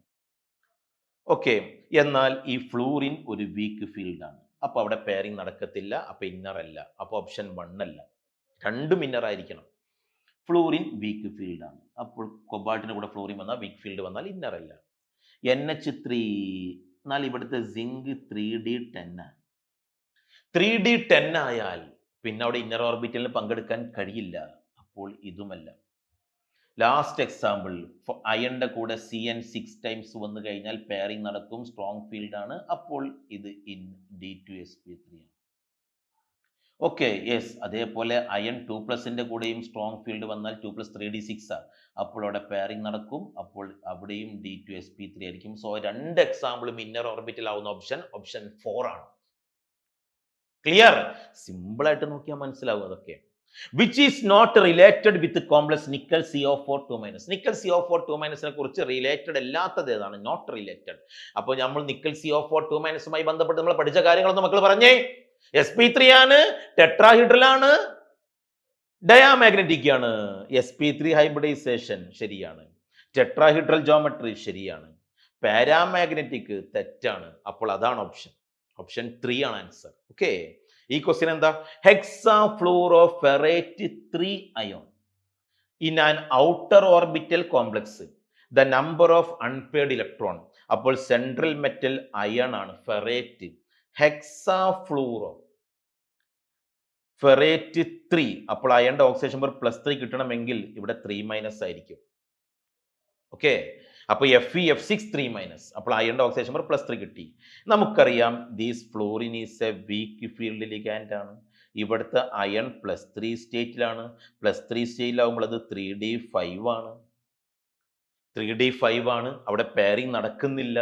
ഓക്കെ, എന്നാൽ ഈ ഫ്ലൂറിൻ ഒരു വീക്ക് ഫീൽഡ് ആണ്. അപ്പൊ അവിടെ പെയറിംഗ് നടക്കത്തില്ല. അപ്പൊ ഇന്നർ അല്ല. അപ്പൊ ഓപ്ഷൻ 1 അല്ല. രണ്ടും ഇന്നർ ആയിരിക്കണം. ഫ്ലൂറിൻ വീക്ക് ഫീൽഡ് ആണ്. അപ്പോൾ കൊബാൾട്ടിന്റെ കൂടെ ഫ്ലൂറിൻ വന്നാൽ വീക്ക് ഫീൽഡ് വന്നാൽ ഇന്നർ അല്ല. NH3, എന്നാൽ ഇവിടുത്തെ സിങ്ക് 3d10. 3d10 ആയാൽ പിന്നെ അവിടെ ഇന്നർ ഓർബിറ്റലിന് പങ്കെടുക്കാൻ കഴിയില്ല. അപ്പോൾ ഇതുമല്ല. ലാസ്റ്റ് എക്സാമ്പിൾ, അയണിന്റെ കൂടെ Cn 6 times വന്നു കഴിഞ്ഞാൽ പെയറിംഗ് നടക്കും, സ്ട്രോങ് ഫീൽഡ് ആണ്. അപ്പോൾ ഇത് D2sp3 ആണ്. ഓക്കെ, യെസ്, അതേപോലെ അയൺ 2+ കൂടെയും സ്ട്രോങ് ഫീൽഡ് വന്നാൽ 2 + 3d6 ആണ്. അപ്പോൾ അവിടെ പെയറിംഗ് നടക്കും. അപ്പോൾ അവിടെയും D2sp3 ആയിരിക്കും. സോ രണ്ട് എക്സാമ്പിളും ഇന്നർ ഓർബിറ്റൽ ആവുന്ന ഓപ്ഷൻ 4 ആണ്. ക്ലിയർ? സിമ്പിൾ ആയിട്ട് നോക്കിയാൽ മനസ്സിലാവും അതൊക്കെ. Which is not related with complex nickel CO4 2 minus. Nickel CO4 2 minus കുറിച്ച് റിലേറ്റഡ് അല്ലാത്തത് ഏതാണ്? Not related. അപ്പോൾ നമ്മൾ നിക്കൽ CO4 2 minusമായി ബന്ധപ്പെട്ട് നമ്മൾ പഠിച്ച കാര്യങ്ങളൊന്നും മക്കൾ പറഞ്ഞേ. sp3 ആണ്, ടെട്രാഹീഡ്രൽ ആണ്, ഡയാമാഗ്നറ്റിക് ആണ്. sp3 ഹൈബ്രിഡൈസേഷൻ ശരിയാണ്. ടെട്രാഹീഡ്രൽ ജോമെട്രി ശരിയാണ്. പാരാമാഗ്നറ്റിക് തെറ്റാണ്. അപ്പോൾ അതാണ് ഓപ്ഷൻ 3 ആണ് ആൻസർ. ഓക്കെ, ഈ ക്വസ്റ്റ്യൻ എന്താ? ഹെക്സാഫ്ലൂറോഫെറേറ്റ് 3 ion in an outer orbital complex, the number of unpaired electron. അപ്പോൾ സെൻട്രൽ മെറ്റൽ അയൺ ആണ്, ഫെറേറ്റ്. ഹെക്സാഫ്ലൂറോഫെറേറ്റ് 3. അപ്പോൾ അയണിന്റെ ഓക്സിഡേഷൻ നമ്പർ +3 കിട്ടണമെങ്കിൽ ഇവിടെ 3- ആയിരിക്കും. ഓക്കെ, അപ്പൊ Fe F6 3-. അപ്പോൾ അയണിന്റെ ഓക്സിഡേഷൻ നമ്പർ +3 കിട്ടി. നമുക്കറിയാം these fluorine is a weak field ligand ആണ്. ഇവിടുത്തെ അയൺ +3 സ്റ്റേറ്റിലാണ്. +3 സ്റ്റേറ്റിലാവുമ്പോൾ അത് 3d5 ആണ്. 3d5 ആണ്. അവിടെ പെയറിംഗ് നടക്കുന്നില്ല.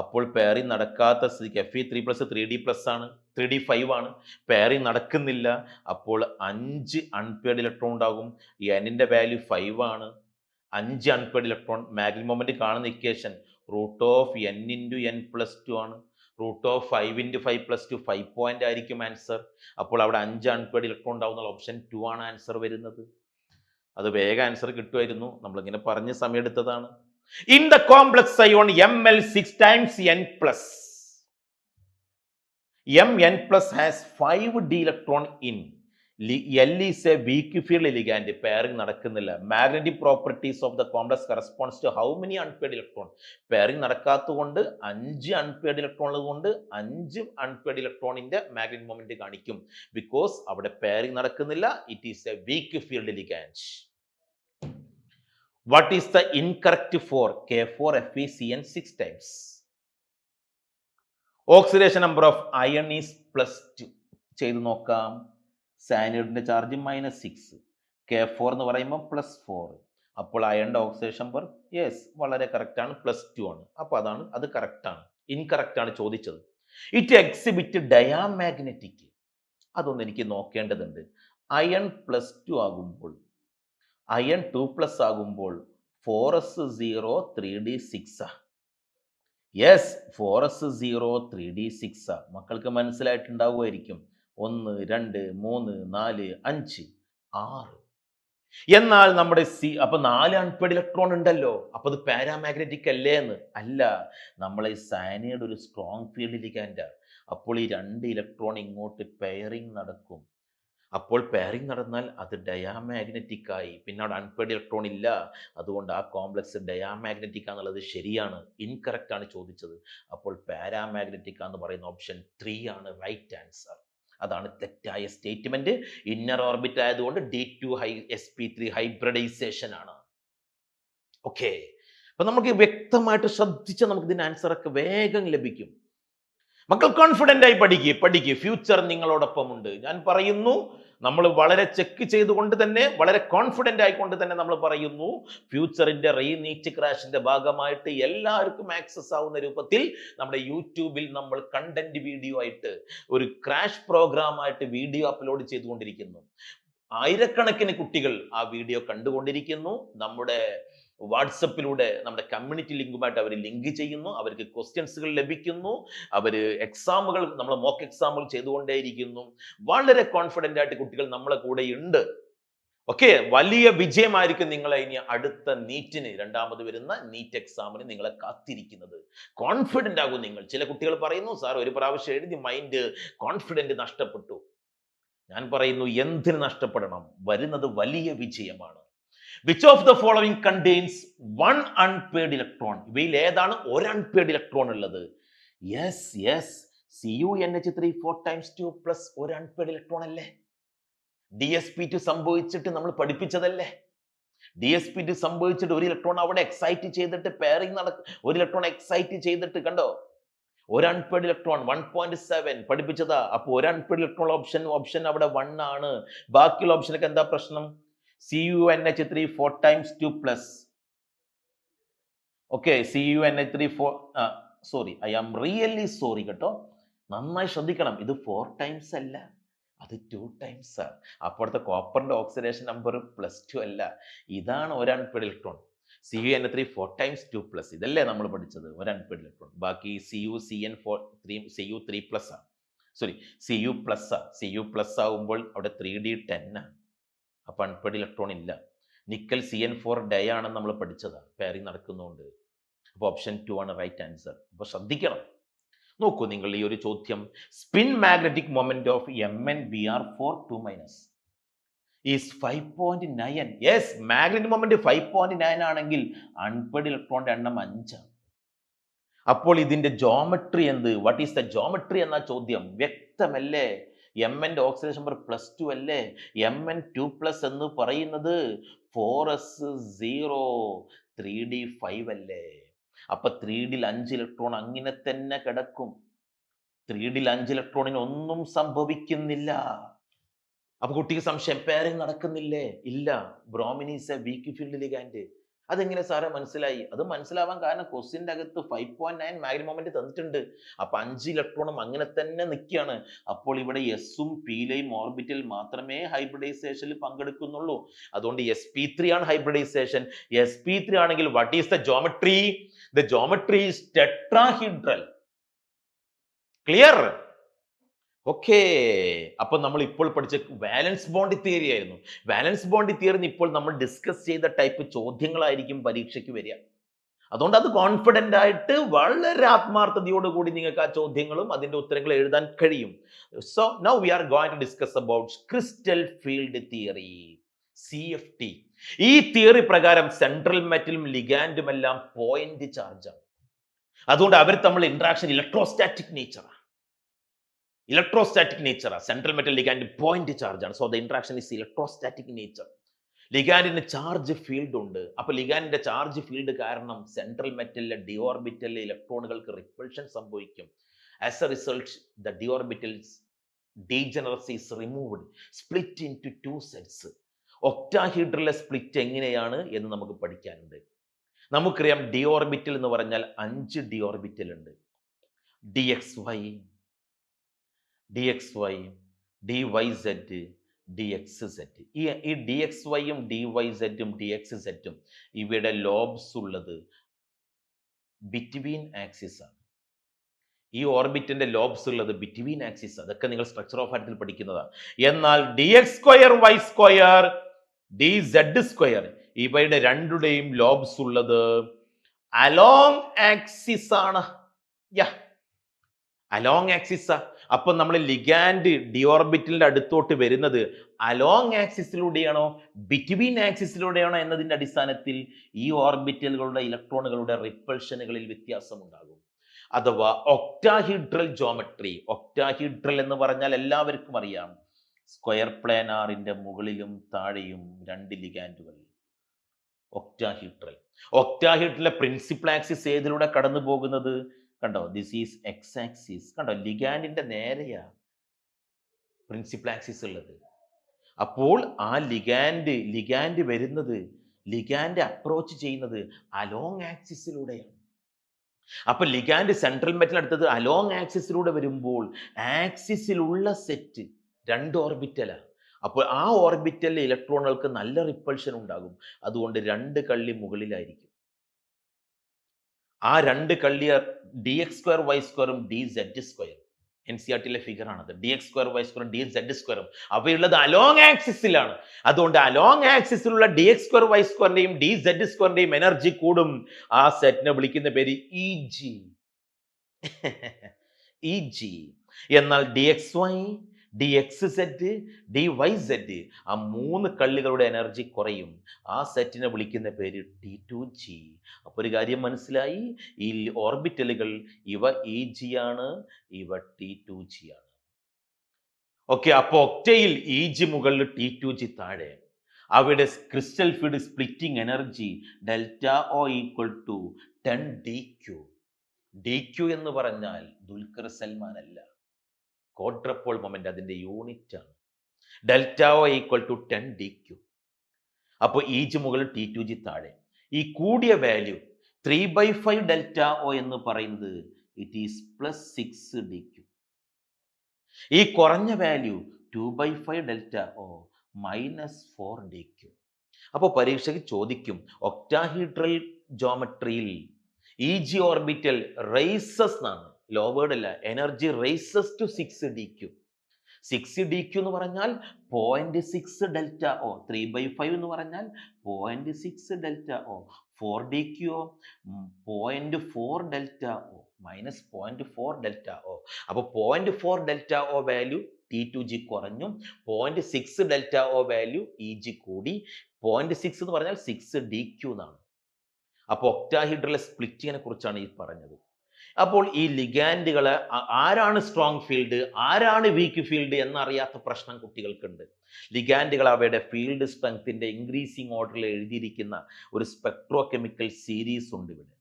അപ്പോൾ പെയറിംഗ് നടക്കാത്ത സ്ഥിതിക്ക് Fe3+ 3d+ ആണ്, 3d5 ആണ്. പെയറിംഗ് നടക്കുന്നില്ല. അപ്പോൾ 5 അൺപെയർഡ് ഇലക്ട്രോൺ ഉണ്ടാകും. Nന്റെ വാല്യൂ 5 ആണ്. 5 അൺപെയർഡ് ഇലക്ട്രോൺ. മാഗ്നറ്റിക് മൊമെന്റ് കാണുന്ന ഇക്വേഷൻ √n × n+2 ആണ്. √5 × 5+2 5 പോയിന്റ് ആയിരിക്കും ആൻസർ. അപ്പോൾ അവിടെ 5 അൺപെയർഡ് ഇലക്ട്രോൺ ഉണ്ടാവുന്ന ഓപ്ഷൻ 2 ആണ് ആൻസർ വരുന്നത്. അത് വേഗം ആൻസർ കിട്ടുമായിരുന്നു. നമ്മളിങ്ങനെ പറഞ്ഞ് സമയമെടുത്തതാണ്. In the complex ion Ml 6 times n+, Mn+ has 5d electron in. L is a weak field ligand, pairing നടക്കുന്നില്ല. Magnetic properties of the complex corresponds to how many unpaired electron, pairing നടക്കാത്തതുകൊണ്ട് 5 unpaired electron ഉള്ളതുകൊണ്ട് 5 unpaired ഇലക്ട്രോണിന്റെ magnetic moment കാണിക്കും. Because അവിടെ pairing നടക്കുന്നില്ല, it is a weak field ligand. What is the incorrect for K4FeCN 6 times? Oxidation number of iron is +2. ചെയ്ത് നോക്കാം. സാനിഡിന്റെ charge -6, K4 എന്ന് പറയുമ്പോൾ +4. അപ്പോൾ അയണിന്റെ ഓക്സിഡേഷൻ നമ്പർ യെസ് വളരെ കറക്റ്റ് ആണ്, +2 ആണ്. അപ്പോൾ അത് കറക്റ്റ് ആണ്. ഇൻകറക്റ്റ് ആണ് ചോദിച്ചത്. ഇറ്റ് എക്സിബിറ്റ് ഡയാമാഗ്നറ്റിക്, അതൊന്നും എനിക്ക് നോക്കേണ്ടതുണ്ട്. അയൺ +2 ആകുമ്പോൾ, അയൺ 2+ ആകുമ്പോൾ 4s0 3d6. Yes 4s0 3d6. മക്കൾക്ക് മനസ്സിലായിട്ടുണ്ടാവുമായിരിക്കും. 1 2 3 4 5 6. എന്നാൽ നമ്മുടെ അപ്പൊ 4 അൺപെയർഡ് ഇലക്ട്രോൺ ഉണ്ടല്ലോ, അപ്പൊ അത് പാരാമാഗ്നറ്റിക് അല്ലേ എന്ന്? അല്ല, നമ്മളെ സയനൈഡ് ഒരു സ്ട്രോങ് ഫീൽഡ് ലിഗാൻഡ്. അപ്പോൾ ഈ 2 ഇലക്ട്രോൺ ഇങ്ങോട്ട് പെയറിംഗ് നടക്കും. അപ്പോൾ പെയറിംഗ് നടന്നാൽ അത് ഡയാമാഗ്നറ്റിക് ആയി, പിന്നെ അവിടെ അൺപെയർഡ് ഇലക്ട്രോൺ ഇല്ല. അതുകൊണ്ട് ആ കോംപ്ലക്സ് ഡയാമാഗ്നറ്റിക് ആണെന്നുള്ളത് ശരിയാണ്. ഇൻകറക്റ്റ് ആണ് ചോദിച്ചത്. അപ്പോൾ പാരാമാഗ്നറ്റിക് എന്ന് പറയുന്ന ഓപ്ഷൻ 3 ആണ് റൈറ്റ് ആൻസർ. അതാണ് തെറ്റായ സ്റ്റേറ്റ്മെന്റ്. ഇന്നർ ഓർബിറ്റ് ആയതുകൊണ്ട് D2 sp3 ഹൈബ്രിഡൈസേഷൻ ആണ്. ഓക്കെ, അപ്പൊ നമുക്ക് വ്യക്തമായിട്ട് ശ്രദ്ധിച്ചാൽ നമുക്ക് ഇതിന്റെ ആൻസർ ഒക്കെ വേഗം ലഭിക്കും. മക്കൾ കോൺഫിഡന്റ് ആയി പഠിക്കുക. ഫ്യൂച്ചർ നിങ്ങളോടൊപ്പം ഉണ്ട്. ഞാൻ പറയുന്നു, നമ്മൾ വളരെ ചെക്ക് ചെയ്തുകൊണ്ട് തന്നെ, വളരെ കോൺഫിഡന്റ് ആയിക്കൊണ്ട് തന്നെ നമ്മൾ പറയുന്നു, ഫ്യൂച്ചറിന്റെ റീനീറ്റ് ക്രാഷിന്റെ ഭാഗമായിട്ട് എല്ലാവർക്കും ആക്സസ് ആവുന്ന രൂപത്തിൽ നമ്മുടെ യൂട്യൂബിൽ നമ്മൾ കണ്ടന്റ് വീഡിയോ ആയിട്ട് ഒരു ക്രാഷ് പ്രോഗ്രാം ആയിട്ട് വീഡിയോ അപ്ലോഡ് ചെയ്തുകൊണ്ടിരിക്കുന്നു. ആയിരക്കണക്കിന് കുട്ടികൾ ആ വീഡിയോ കണ്ടുകൊണ്ടിരിക്കുന്നു. നമ്മുടെ വാട്സപ്പിലൂടെ നമ്മുടെ കമ്മ്യൂണിറ്റി ലിങ്കുമായിട്ട് അവർ ലിങ്ക് ചെയ്യുന്നു. അവർക്ക് ക്വസ്റ്റ്യൻസുകൾ ലഭിക്കുന്നു. അവർ എക്സാമുകൾ, നമ്മൾ മോക്ക് എക്സാമുകൾ ചെയ്തുകൊണ്ടേയിരിക്കുന്നു. വളരെ കോൺഫിഡൻ്റ് ആയിട്ട് കുട്ടികൾ നമ്മളെ കൂടെ ഉണ്ട്. ഓക്കെ, വലിയ വിജയമായിരിക്കും നിങ്ങളെ ഇനി അടുത്ത നീറ്റിന്, രണ്ടാമത് വരുന്ന നീറ്റ് എക്സാമിന് നിങ്ങളെ കാത്തിരിക്കുന്നത്. കോൺഫിഡൻ്റ് ആകും നിങ്ങൾ. ചില കുട്ടികൾ പറയുന്നു, സാർ ഒരു പ്രാവശ്യം എഴുതി മൈൻഡ് കോൺഫിഡൻറ്റ് നഷ്ടപ്പെട്ടു. ഞാൻ പറയുന്നു, എന്തിന് നഷ്ടപ്പെടണം? വരുന്നത് വലിയ വിജയമാണ്. Which of the following contains 1 unpaired electron? ഇവയിൽ ഏതാണ് ഒരു അൺപെയർഡ് ഇലക്ട്രോൺ ഉള്ളത്? യെസ് CuNH3 4 times 2 പ്ലസ് ഒരു അൺപെയർഡ് ഇലക്ട്രോൺ അല്ലേ? DsP2 സംഭവിച്ചിട്ട് നമ്മൾ പഠിപ്പിച്ചതല്ലേ? DsP2 സംഭവിച്ചിട്ട് ഒരു ഇലക്ട്രോൺ അവിടെ എക്സൈറ്റ് ചെയ്തിട്ട് പെയറിംഗ് ഒരു ഇലക്ട്രോൺ എക്സൈറ്റ് ചെയ്തിട്ട് കണ്ടോ, ഒരു അൺപെയർഡ് ഇലക്ട്രോൺ 1.7 പഠിപ്പിച്ചതാ. അപ്പോൾ ഒരു അൺപെയർഡ് ഇലക്ട്രോൺ ഓപ്ഷൻ അവിടെ 1 ആണ്. ബാക്കിയുള്ള ഓപ്ഷനൊക്കെ എന്താ പ്രശ്നം? CuNH3 4 times 2 plus. Okay, CuNH3 sorry, I am really sorry കേട്ടോ. നന്നായി ശ്രദ്ധിക്കണം. ഇത് 4 times അല്ല, അത് 2 times ആ. അപ്പോഴത്തെ കോപ്പറിന്റെ ഓക്സിഡേഷൻ നമ്പർ +2 അല്ല. ഇതാണ് ഒരു unpaired electron. CuNH3 4 times 2 plus. ഇതല്ലേ നമ്മൾ പഠിച്ചത്, ഒരു അൺപെയർഡ് ഇലക്ട്രോൺ. ബാക്കി Cu3 plus ആണ്. സോറി, Cu+ ആവുമ്പോൾ അവിടെ 3d10 ആണ്. അപ്പൊ അൺപെയർഡ് ഇലക്ട്രോൺ ഇല്ല. നിക്കൽ CN4 ഡൈ ആണെന്ന് നമ്മൾ പഠിച്ചതാണ്, പെയറിംഗ് നടക്കുന്നതുകൊണ്ട്. അപ്പോൾ ഓപ്ഷൻ 2 ആണ് റൈറ്റ് ആൻസർ. അപ്പൊ ശ്രദ്ധിക്കണം. നോക്കൂ നിങ്ങൾ ഈ ഒരു ചോദ്യം. Spin magnetic moment of MnBr4 2- is 5.9. Yes, magnetic moment 5.9 ആണെങ്കിൽ അൺപെയർഡ് ഇലക്ട്രോണിന്റെ എണ്ണം 5 ആണ്. അപ്പോൾ ഇതിന്റെ ജോമെട്രി എന്ത്? വാട്ട് ഈസ് ദ ജോമെട്രി എന്ന ചോദ്യം വ്യക്തമല്ലേ? Mന്റെ ഓക്സിഡേഷൻ നമ്പർ +2 അല്ലേ? Mn2+ എന്ന് പറയുന്നത് 4s0 3d5 അല്ലേ? അപ്പൊ 3d 5 ഇലക്ട്രോൺ അങ്ങനെ തന്നെ കിടക്കും. 3d 5 ഇലക്ട്രോണിന് ഒന്നും സംഭവിക്കുന്നില്ല. അപ്പൊ കുട്ടിക്ക് സംശയം, പെയറിംഗ് നടക്കുന്നില്ലേ? ഇല്ല, bromine is a weak field ligand. അതെങ്ങനെ സാറേ മനസ്സിലായി? അത് മനസ്സിലാവാൻ കാരണം ക്വസ്റ്റ്യന്റെ അകത്ത് 5.9 മാഗ്നറ്റിക് മൊമെന്റ് തന്നിട്ടുണ്ട്. അപ്പൊ 5 ഇലക്ട്രോണും അങ്ങനെ തന്നെ നിൽക്കുകയാണ്. അപ്പോൾ ഇവിടെ എസും പിയിലെയും ഓർബിറ്റൽ മാത്രമേ ഹൈബ്രിഡൈസേഷനിൽ പങ്കെടുക്കുന്നുള്ളൂ. അതുകൊണ്ട് sp3 ആണ് ഹൈബ്രിഡൈസേഷൻ. sp3 ആണെങ്കിൽ what is the geometry? The geometry is tetrahedral. Clear? Okay, അപ്പൊ നമ്മൾ ഇപ്പോൾ പഠിച്ച വാലൻസ് ബോണ്ട് തിയറി ആയിരുന്നു. വാലൻസ് ബോണ്ട് തിയറി ഇപ്പോൾ നമ്മൾ ഡിസ്കസ് ചെയ്ത ടൈപ്പ് ചോദ്യങ്ങളായിരിക്കും പരീക്ഷയ്ക്ക് വരിക. അതുകൊണ്ട് അത് കോൺഫിഡൻ്റ് ആയിട്ട് വളരെ ആത്മാർത്ഥതയോടുകൂടി നിങ്ങൾക്ക് ആ ചോദ്യങ്ങളും അതിൻ്റെ ഉത്തരങ്ങളും എഴുതാൻ കഴിയും. So now we are going to discuss about crystal field theory, CFT. ഈ തിയറി പ്രകാരം സെൻട്രൽ മെറ്റലും ലിഗാൻഡും എല്ലാം പോയിന്റ് ചാർജാണ്. അതുകൊണ്ട് അവർ തമ്മിൽ ഇന്ററാക്ഷൻ ഇലക്ട്രോസ്റ്റാറ്റിക് നേച്ചറാ. Central metal ligand point charge ആണ്. So the interaction is electrostatic nature. ലിഗാൻഡിന് ചാർജ് ഫീൽഡ് ഉണ്ട്. അപ്പൊ ലിഗാൻഡിന്റെ ചാർജ് ഫീൽഡ് കാരണം സെൻട്രൽ മെറ്റലിലെ ഡി ഓർബിറ്റലിലെ ഇലക്ട്രോണുകൾക്ക് റിപ്പൾഷൻ സംഭവിക്കും. As a result the D orbitals degeneracy is removed, split in to 2 sets. ഒക്ടാഹീഡ്രലിലെ സ്പ്ലിറ്റ് എങ്ങനെയാണ് എന്ന് നമുക്ക് പഠിക്കാനുണ്ട്. നമുക്കറിയാം ഡി ഓർബിറ്റൽ എന്ന് പറഞ്ഞാൽ 5 ഡി ഓർബിറ്റൽ ഉണ്ട്. DXY, DYZ, DXZ. ഈ DXYയും DYZും DXZും ഇവയുടെ ലോബ്സ് ഉള്ളത് ബിറ്റ്വീൻ ആക്സിസ് ആണ്. ഈ ഓർബിറ്റിന്റെ ലോബ്സ് ഉള്ളത് ബിറ്റ്വീൻ ആക്സിസ്. അതൊക്കെ നിങ്ങൾ സ്ട്രക്ചർ ഓഫ് ആറ്റത്തിൽ പഠിക്കുന്നതാണ്. എന്നാൽ DX2, Y2, DZ2 ഇവയുടെ രണ്ടുടെയും ലോബ്സ് ഉള്ളത് അലോങ് ആക്സിസ് ആണ്. Along axis. അപ്പൊ നമ്മൾ ലിഗാൻഡ് ഡി ഓർബിറ്റലിന്റെ അടുത്തോട്ട് വരുന്നത് അലോങ് ആക്സിസിലൂടെയാണോ ബിറ്റ്വീൻ ആക്സിസിലൂടെയാണോ എന്നതിന്റെ അടിസ്ഥാനത്തിൽ ഈ ഓർബിറ്റലുകളുടെ ഇലക്ട്രോണുകളുടെ റിപ്പൾഷനുകളിൽ വ്യത്യാസമുണ്ടാകും. അഥവാ ഒക്ടാഹീഡ്രൽ ജോമെട്രി. ഒക്ടാഹീഡ്രൽ എന്ന് പറഞ്ഞാൽ എല്ലാവർക്കും അറിയാം, സ്ക്വയർ പ്ലാനാറിന്റെ മുകളിലും താഴെയും 2 ലിഗാൻഡുകൾ. ഒക്ടാഹീഡ്രലിലെ പ്രിൻസിപ്പൽ ആക്സിസ് ഏതിലൂടെ കടന്നു പോകുന്നത്? കണ്ടോ, ദിസ് ഈസ് എക്സ് ആക്സിസ്. കണ്ടോ, ലിഗാൻഡിന്റെ നേരെയാ പ്രിൻസിപ്പൽ ആക്സിസ് ഉള്ളത്. അപ്പോൾ ആ ലിഗാൻഡ് വരുന്നത്, ലിഗാൻഡ് അപ്രോച്ച് ചെയ്യുന്നത് അലോങ് ആക്സിസിലൂടെയാണ്. അപ്പൊ ലിഗാൻഡ് സെൻട്രൽ മെറ്റൽ അടുത്തത് അലോങ് ആക്സിസിലൂടെ വരുമ്പോൾ ആക്സിസിലുള്ള സെറ്റ് 2 ഓർബിറ്റലാ. അപ്പോൾ ആ ഓർബിറ്റലിലെ ഇലക്ട്രോണുകൾക്ക് നല്ല റിപ്പൾഷൻ ഉണ്ടാകും. അതുകൊണ്ട് 2 കള്ളി മുകളിലായിരിക്കും. ആ 2 കള്ളി DX2, Y2, DZ2. NCERTയിലെ ഫിഗർ ആണത്. DX2, Y2, DZ2 അവയുള്ളത് along ആക്സിസിലാണ്. അതുകൊണ്ട് അലോങ് ആക്സിസിലുള്ള DX2, Y2ന്റെയും DZ2ന്റെയും എനർജി കൂടും. ആ സെറ്റിനെ വിളിക്കുന്ന പേര് EG. എന്നാൽ DXY, DXZ, DYZ ആ 3 കള്ളികളുടെ എനർജി കുറയും. ആ സെറ്റിനെ വിളിക്കുന്ന പേര് T2G. അപ്പോൾ ഒരു കാര്യം മനസ്സിലായി, ഈ ഓർബിറ്റലുകൾ ഇവ EG ആണ്, ഇവ T2G ആണ്. ഓക്കെ, അപ്പോൾ ഒക്ടയിൽ EG മുകളിൽ T2G താഴെ. അവയുടെ crystal field splitting energy ΔO = 10 DQ. DQ എന്ന് പറഞ്ഞാൽ ദുൽഖർ സൽമാൻ അല്ല, ക്വാഡ്രപ്പോൾ മൊമെന്റ് അതിന്റെ യൂണിറ്റ് ആണ്. ΔO = 10 DQ. അപ്പോൾ EG മുകളിൽ T2G താഴെ. ഈ കൂടിയ വാല്യൂ 3/5 ΔO എന്ന് പറയുന്നത് ഇറ്റ് ഈസ് +6 DQ. ഈ കുറഞ്ഞ വാല്യൂ 2/5 ΔO -4 DQ. അപ്പോൾ പരീക്ഷയ്ക്ക് ചോദിക്കും, ഒക്ടാഹീഡ്രൽ ജോമെട്രിയിൽ EG ഓർബിറ്റൽ റൈസസ് എന്നാണ്, ലോവേർഡ് അല്ല, energy rises to 6 DQ. 6 DQ എന്ന് പറഞ്ഞാൽ 0.6 ΔO. 3/5 എന്ന് പറഞ്ഞാൽ 0.6 ΔO. 4 DQ 0.4 ΔO -0.4 ΔO. അപ്പോൾ 0.4 ΔO വാല്യൂ T2G കുറഞ്ഞു, 0.6 ΔO വാല്യൂ EG കൂടി. 0.6 എന്ന് പറഞ്ഞാൽ 6 DQ എന്നാണ്. അപ്പോൾ ഒക്ടാഹീഡ്രലിലെ സ്പ്ലിറ്റിങ്ങിനെ കുറിച്ചാണ് ഈ പറഞ്ഞത്. അപ്പോൾ ഈ ലിഗാൻഡുകളെ ആരാണ് സ്ട്രോങ് ഫീൽഡ്, ആരാണ് വീക്ക് ഫീൽഡ് എന്നറിയാത്ത പ്രശ്നം കുട്ടികൾക്കുണ്ട്. ലിഗാൻഡുകൾ അവയുടെ ഫീൽഡ് സ്ട്രെങ്ത്തിന്റെ ഇൻക്രീസിങ് ഓർഡറിൽ എഴുതിയിരിക്കുന്ന ഒരു സ്പെക്ട്രോ കെമിക്കൽ സീരീസ് ഉണ്ട് ഇവിടെ.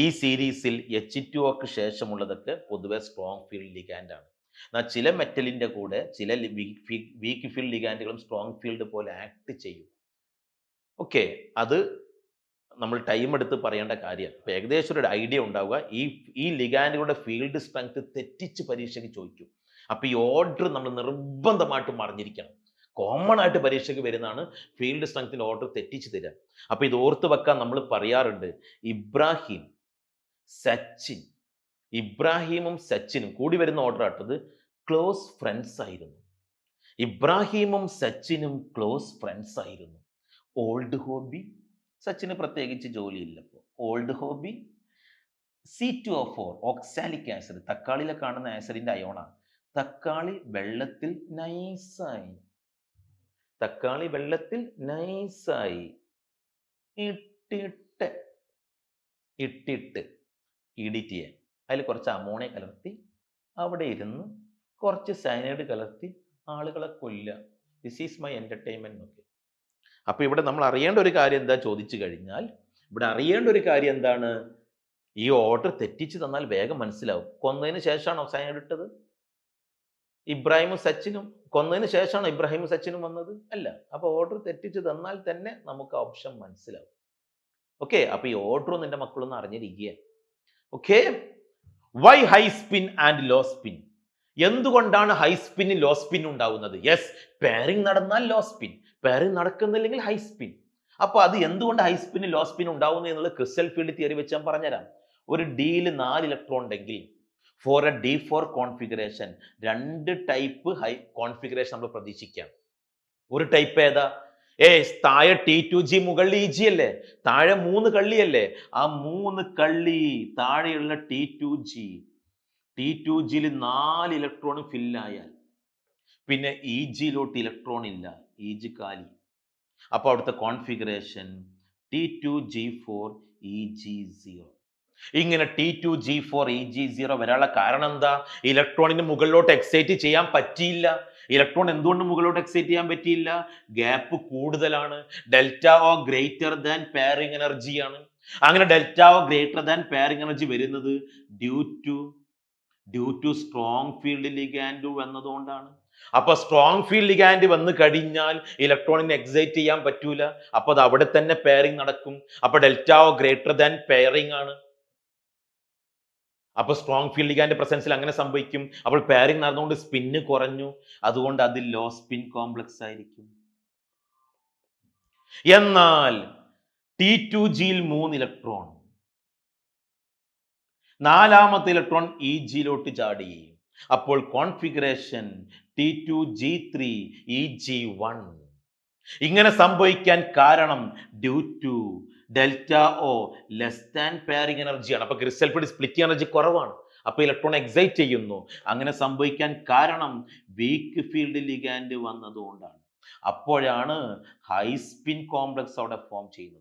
ഈ സീരീസിൽ H2Oക്ക് ശേഷമുള്ളതൊക്കെ പൊതുവെ സ്ട്രോങ് ഫീൽഡ് ലിഗാൻഡാണ്. എന്നാൽ ചില മെറ്റലിന്റെ കൂടെ ചില വീക്ക് ഫീൽഡ് ലിഗാൻഡുകളും സ്ട്രോങ് ഫീൽഡ് പോലെ ആക്ട് ചെയ്യും. ഓക്കെ, അത് നമ്മൾ ടൈം എടുത്ത് പറയേണ്ട കാര്യമാണ്. അപ്പോൾ ഏകദേശം ഒരു ഐഡിയ ഉണ്ടാവുക. ഈ ലിഗാൻഡുകളുടെ ഫീൽഡ് സ്ട്രെങ്ത് തെറ്റിച്ച് പരീക്ഷയ്ക്ക് ചോദിക്കും. അപ്പോൾ ഈ ഓർഡർ നമ്മൾ നിർബന്ധമായിട്ടും അറിഞ്ഞിരിക്കണം. കോമൺ ആയിട്ട് പരീക്ഷയ്ക്ക് വരുന്നതാണ് ഫീൽഡ് സ്ട്രെങ്ത്തിന്റെ ഓർഡർ തെറ്റിച്ച് തരിക. അപ്പോൾ ഇത് ഓർത്ത് വെക്കാൻ നമ്മൾ പറയാറുണ്ട്, ഇബ്രാഹിമും സച്ചിനും കൂടി വരുന്ന ഓർഡർ ആട്ടത് ക്ലോസ് ഫ്രണ്ട്സ് ആയിരുന്നു. ഇബ്രാഹിമും സച്ചിനും ക്ലോസ് ഫ്രണ്ട്സ് ആയിരുന്നു. ഓൾഡ് ഹോബി, സച്ചിന് പ്രത്യേകിച്ച് ജോലിയില്ലപ്പോൾ. Old hobby. C2O4 oxalic acid, തക്കാളിയിലെ കാണുന്ന ആസിഡിന്റെ അയോണാണ്. തക്കാളി വെള്ളത്തിൽ നൈസായി ഇട്ടിട്ട് ഇഡിറ്റ് ചെയ്യാൻ അതിൽ കുറച്ച് അമോണിയ കലർത്തി അവിടെ ഇരുന്ന് കുറച്ച് സയനൈഡ് കലർത്തി ആളുകളെ കൊല്ലുക. ദിസ് ഈസ് മൈ എൻ്റർടൈൻമെൻറ്റ് എന്നൊക്കെ. അപ്പോൾ ഇവിടെ നമ്മൾ അറിയേണ്ട ഒരു കാര്യം എന്താ ചോദിച്ചു കഴിഞ്ഞാൽ, എന്താണ്, ഈ ഓർഡർ തെറ്റിച്ച് തന്നാൽ വേഗം മനസ്സിലാവും. കൊന്നതിന് ശേഷമാണോ സയനൈഡ് ഇട്ടത്? ഇബ്രാഹിമും സച്ചിനും കൊന്നതിന് ശേഷമാണോ ഇബ്രാഹിമും സച്ചിനും വന്നത്? അല്ല. അപ്പോൾ ഓർഡർ തെറ്റിച്ച് തന്നാൽ തന്നെ നമുക്ക് ഓപ്ഷൻ മനസ്സിലാവും. ഓക്കെ, അപ്പോൾ ഈ ഓർഡർ നിന്റെ മക്കളൊന്ന് അറിഞ്ഞിരിക്കുക. Okay, why high spin and low spin? എന്തുകൊണ്ടാണ് ഹൈ സ്പിന്നും ലോ സ്പിൻ ഉണ്ടാവുന്നത്? യെസ്, പെയറിംഗ് നടന്നാൽ ലോ സ്പിൻ, പെയറിംഗ് നടക്കുന്നില്ലെങ്കിൽ ഹൈ സ്പിൻ. അപ്പൊ അത് എന്തുകൊണ്ട് ഹൈ സ്പിന്നും ലോ സ്പിൻ ഉണ്ടാവുന്നു എന്നുള്ളത് ക്രിസ്റ്റൽ ഫീൽഡ് തിയറി വെച്ച് ഞാൻ പറഞ്ഞുതരാം. ഒരു ഡിയിൽ 4 ഇലക്ട്രോൺ ഉണ്ടെങ്കിൽ for a D4 configuration 2 type high configuration നമ്മൾ പ്രതീക്ഷിക്കാം. ഒരു ടൈപ്പ് ഏതാ? താഴെ T2G, മുകളിൽ EG അല്ലേ? താഴെ 3 കള്ളിയല്ലേ? ആ 3 കള്ളി താഴെയുള്ള T2Gയിൽ 4 ഇലക്ട്രോൺ ഫില്ലായാൽ പിന്നെ EGയിലോട്ട് ഇലക്ട്രോൺ ഇല്ല, EG കാലി. അപ്പോൾ അവിടുത്തെ കോൺഫിഗറേഷൻ T2G4 EG0. ഇങ്ങനെ T2G4 EG0 വരാനുള്ള കാരണം എന്താ? ഇലക്ട്രോണിന് മുകളിലോട്ട് എക്സൈറ്റ് ചെയ്യാൻ പറ്റിയില്ല. ഇലക്ട്രോൺ എന്തുകൊണ്ട് മുകളിലോട്ട് എക്സൈറ്റ് ചെയ്യാൻ പറ്റിയില്ല? ഗ്യാപ്പ് കൂടുതലാണ്. ΔO ഗ്രേറ്റർ ദാൻ പെയറിംഗ് എനർജിയാണ്. അങ്ങനെ ΔO greater than pairing energy വരുന്നത് due to strong field ligand വന്നതുകൊണ്ടാണ്. അപ്പൊ സ്ട്രോങ് ഫീൽഡ് ലിഗാൻഡ് വന്നു കഴിഞ്ഞാൽ ഇലക്ട്രോണിനെ എക്സൈറ്റ് ചെയ്യാൻ പറ്റൂല. അപ്പൊ അത് അവിടെ തന്നെ പെയറിംഗ് നടക്കും. അപ്പൊ ΔO ഗ്രേറ്റർ ദാൻ പെയറിംഗ് ആണ്. അപ്പൊ സ്ട്രോങ് ഫീൽഡ് ലിഗാൻഡ് പ്രസൻസിൽ അങ്ങനെ സംഭവിക്കും. അപ്പോൾ പെയറിംഗ് നടന്നുകൊണ്ട് സ്പിന്ന് കുറഞ്ഞു. അതുകൊണ്ട് അത് ലോ സ്പിൻ കോംപ്ലക്സ് ആയിരിക്കും. എന്നാൽ T2Gയിൽ 3 ഇലക്ട്രോൺ, 4ാമത്തെ ഇലക്ട്രോൺ EGയിലോട്ട് ചാടി. അപ്പോൾ കോൺഫിഗറേഷൻ T2G3 EG1. ഇങ്ങനെ സംഭവിക്കാൻ കാരണം due to ΔO less than pairing എനർജിയാണ്. അപ്പൊ ക്രിസ്റ്റൽ ഫീൽഡ് സ്പ്ലിറ്റിംഗ് എനർജി കുറവാണ്. അപ്പൊ ഇലക്ട്രോൺ എക്സൈറ്റ് ചെയ്യുന്നു. അങ്ങനെ സംഭവിക്കാൻ കാരണം വീക്ക് ഫീൽഡ് ലിഗാൻഡ് വന്നതുകൊണ്ടാണ്. അപ്പോഴാണ് ഹൈ സ്പിൻ കോംപ്ലക്സ് അവിടെ ഫോം ചെയ്യുന്നത്.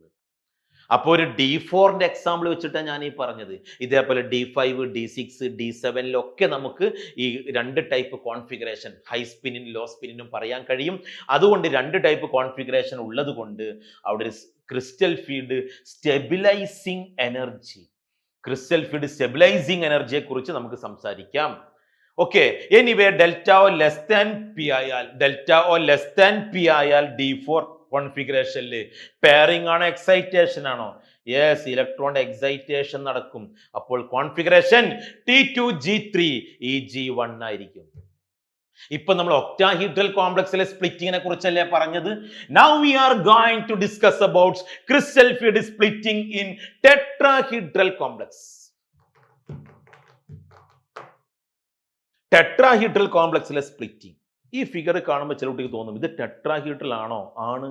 അപ്പോൾ ഒരു D4ന്റെ എക്സാമ്പിൾ വെച്ചിട്ടാണ് ഞാൻ ഈ പറഞ്ഞത്. ഇതേപോലെ D5, D6, D7 നമുക്ക് ഈ 2 ടൈപ്പ് കോൺഫിഗറേഷൻ ഹൈ സ്പിന്നും ലോ സ്പിന്നും പറയാൻ കഴിയും. അതുകൊണ്ട് 2 ടൈപ്പ് കോൺഫിഗറേഷൻ ഉള്ളത് കൊണ്ട് അവിടെ ഒരു ക്രിസ്റ്റൽ ഫീൽഡ് സ്റ്റെബിലൈസിങ് എനർജിയെ കുറിച്ച് നമുക്ക് സംസാരിക്കാം. Okay, anyway ΔO less than P ആയാൽ D4 കോൺഫിഗറേഷനിൽ പെയറിംഗ് ആണോ എക്സൈറ്റേഷൻ ആണോ? യെസ്, ഇലക്ട്രോണിന്റെ എക്സൈറ്റേഷൻ നടക്കും. അപ്പോൾ കോൺഫിഗറേഷൻ T2G3 EG1 ആയിരിക്കും. ഇപ്പൊ നമ്മൾ ഒക്ടാഹീഡ്രൽ കോംപ്ലക്സിലെ സ്പ്ലിറ്റിങ്ങിനെ കുറിച്ചല്ലേ പറഞ്ഞത്. Now we are going to discuss about crystal field splitting in tetrahedral complex. Tetrahedral കോംപ്ലക്സിലെ സ്പ്ലിറ്റിംഗ്. ഈ ഫിഗർ കാണുമ്പോൾ ചില കുട്ടിക്ക് തോന്നും ഇത് ടെട്രാഹീഡ്രൽ ആണോ? ആണ്.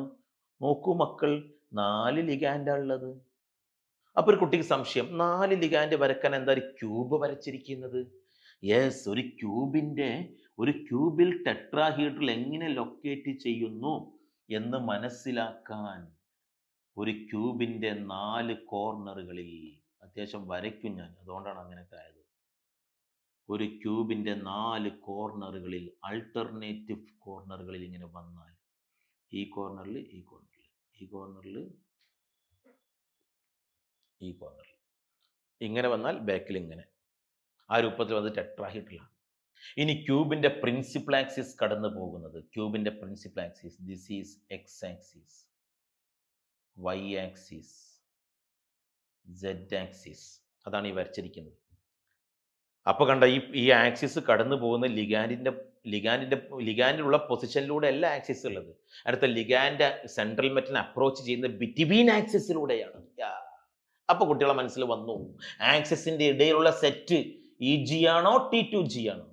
നോക്കൂ മക്കൾ, 4 ലിഗാൻഡാ ഉള്ളത്. അപ്പൊ ഒരു കുട്ടിക്ക് സംശയം, 4 ലിഗാൻഡ് വരക്കാൻ എന്താ ഒരു ക്യൂബ് വരച്ചിരിക്കുന്നത്? യെസ്, ഒരു ക്യൂബിൽ ടെട്രാഹീഡ്രൽ എങ്ങനെ ലൊക്കേറ്റ് ചെയ്യുന്നു എന്ന് മനസ്സിലാക്കാൻ ഒരു ക്യൂബിന്റെ 4 കോർണറുകളിൽ അത്യാവശ്യം വരയ്ക്കും ഞാൻ, അതുകൊണ്ടാണ് അങ്ങനെയൊക്കെ ആയത്. ഒരു ക്യൂബിന്റെ 4 കോർണറുകളിൽ, ആൾട്ടർനേറ്റീവ് കോർണറുകളിൽ ഇങ്ങനെ വന്നാൽ ഈ കോർണറിൽ ഇങ്ങനെ വന്നാൽ ബാക്കിൽ ഇങ്ങനെ ആ രൂപത്തിൽ വന്നത് ടെട്രാഹീഡ്രലാണ്. ഇനി ക്യൂബിന്റെ പ്രിൻസിപ്പൽ ആക്സിസ് കടന്നു പോകുന്നത്, this is X axis, Y axis, Z axis. അതാണ് ഈ വരച്ചിരിക്കുന്നത്. അപ്പൊ കണ്ട ഈ ആക്സിസ് കടന്നു പോകുന്ന ലിഗാൻഡിലുള്ള പൊസിഷനിലൂടെ അല്ല ആക്സിസ് ഉള്ളത്. അടുത്ത ലിഗാൻഡ് സെൻട്രൽ മെറ്റലിനെ അപ്രോച്ച് ചെയ്യുന്ന ബിറ്റ്വീൻ ആക്സിസിലൂടെയാണ്. അപ്പൊ കുട്ടികളെ മനസ്സിൽ വന്നു, ആക്സിസിന്റെ ഇടയിലുള്ള സെറ്റ് EG ആണോ T2G ആണോ?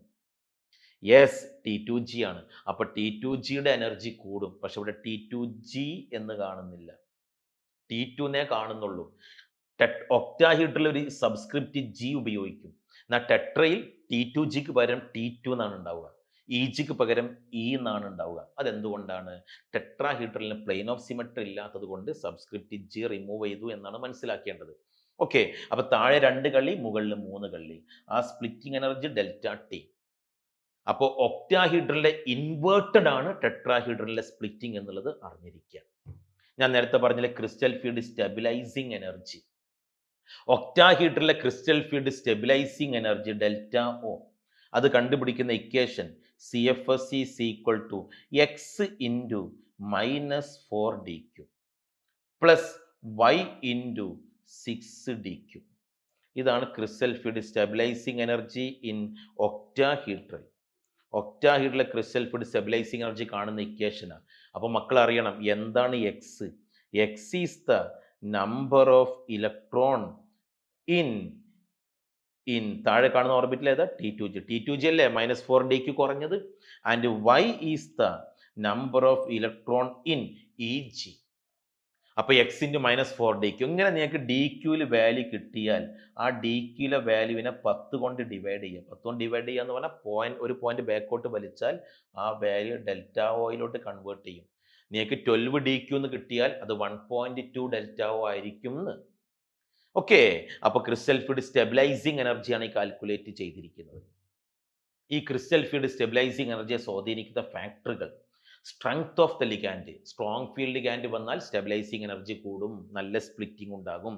യെസ്, T2G ആണ്. അപ്പൊ T2Gയുടെ എനർജി കൂടും. പക്ഷെ ഇവിടെ T2G എന്ന് കാണുന്നില്ല, T2 കാണുന്നുള്ളൂ. ഒക്ടാഹീഡ്രൽ ഒരു സബ്സ്ക്രിപ്റ്റ് ജി ഉപയോഗിക്കും. എന്നാൽ ടെട്രയിൽ T2Gക്ക് പകരം T2 എന്നാണ് ഉണ്ടാവുക. ഇജിക്ക് പകരം ഇ എന്നാണ് ഉണ്ടാവുക. അതെന്തുകൊണ്ടാണ്? ടെട്രാഹീഡ്രലിന് പ്ലെയിൻ ഓഫ് സിമെട്രി ഇല്ലാത്തത് കൊണ്ട് സബ്സ്ക്രിപ്റ്റ് ജി റിമൂവ് ചെയ്തു എന്നാണ് മനസ്സിലാക്കേണ്ടത്. ഓക്കെ, അപ്പൊ താഴെ 2 കള്ളി, മുകളിൽ 3 കള്ളി. ആ സ്പ്ലിറ്റിംഗ് എനർജി ഡെൽറ്റ ടി. അപ്പോൾ ഒക്ടാഹീഡ്രലിന്റെ ഇൻവേർട്ടഡ് ആണ് ടെട്രാഹീഡ്രലിന്റെ സ്പ്ലിറ്റിംഗ് എന്നുള്ളത് അറിഞ്ഞിരിക്കുക. ഞാൻ നേരത്തെ പറഞ്ഞില്ലേ ക്രിസ്റ്റൽ ഫീൽഡ് സ്റ്റെബിലൈസിങ് എനർജി. ഒക്ടാഹീഡ്രലിലെ crystal field stabilising energy delta O. അത് കണ്ടുപിടിക്കുന്ന equation CFS is equal to x into -4dq plus y into 6dq. ഇതാണ് crystal field stabilising energy in octahedral. ഒക്ടാഹീഡ്രലിലെ ക്രിസ്റ്റൽ ഫീൽഡ് സ്റ്റെബിലൈസിങ് എനർജി കാണുന്ന ഇക്വേഷനാണ്. അപ്പോൾ മക്കൾ അറിയണം എന്താണ് X. X is the number of electron in താഴെ കാണുന്ന ഓർബിറ്റിൽ ഏതാ? T2G അല്ലേ -4dq കുറഞ്ഞത്. And y is the number of electron in EG. അപ്പൊ x ഇൻറ്റു -4dq. ഇങ്ങനെ നിങ്ങൾക്ക് DQയിൽ വാല്യൂ കിട്ടിയാൽ ആ DQയിലെ വാല്യൂവിനെ 10 കൊണ്ട് ഡിവൈഡ് ചെയ്യുക. 10 കൊണ്ട് ഡിവൈഡ് ചെയ്യുക എന്ന് പറഞ്ഞാൽ ഒരു പോയിന്റ് ബാക്കോട്ട് വലിച്ചാൽ ആ വാല്യൂ ഡെൽറ്റ ഓയിലോട്ട് കൺവേർട്ട് ചെയ്യും. നിങ്ങൾക്ക് 12dq എന്ന് കിട്ടിയാൽ അത് 1.2 ഡെൽറ്റ ഒ ആയിരിക്കും എന്ന്. ഓക്കെ, അപ്പോൾ ക്രിസ്റ്റൽ ഫീൽഡ് സ്റ്റെബിലൈസിങ് എനർജിയാണ് ഈ കാൽക്കുലേറ്റ് ചെയ്തിരിക്കുന്നത്. ഈ ക്രിസ്റ്റൽ ഫീൽഡ് സ്റ്റെബിലൈസിങ് എനർജിയെ സ്വാധീനിക്കുന്ന ഫാക്ടറുകൾ: strength of the ligand. Strong field ligand വന്നാൽ സ്റ്റെബിലൈസിങ് എനർജി കൂടും, നല്ല സ്പ്ലിറ്റിംഗ് ഉണ്ടാകും.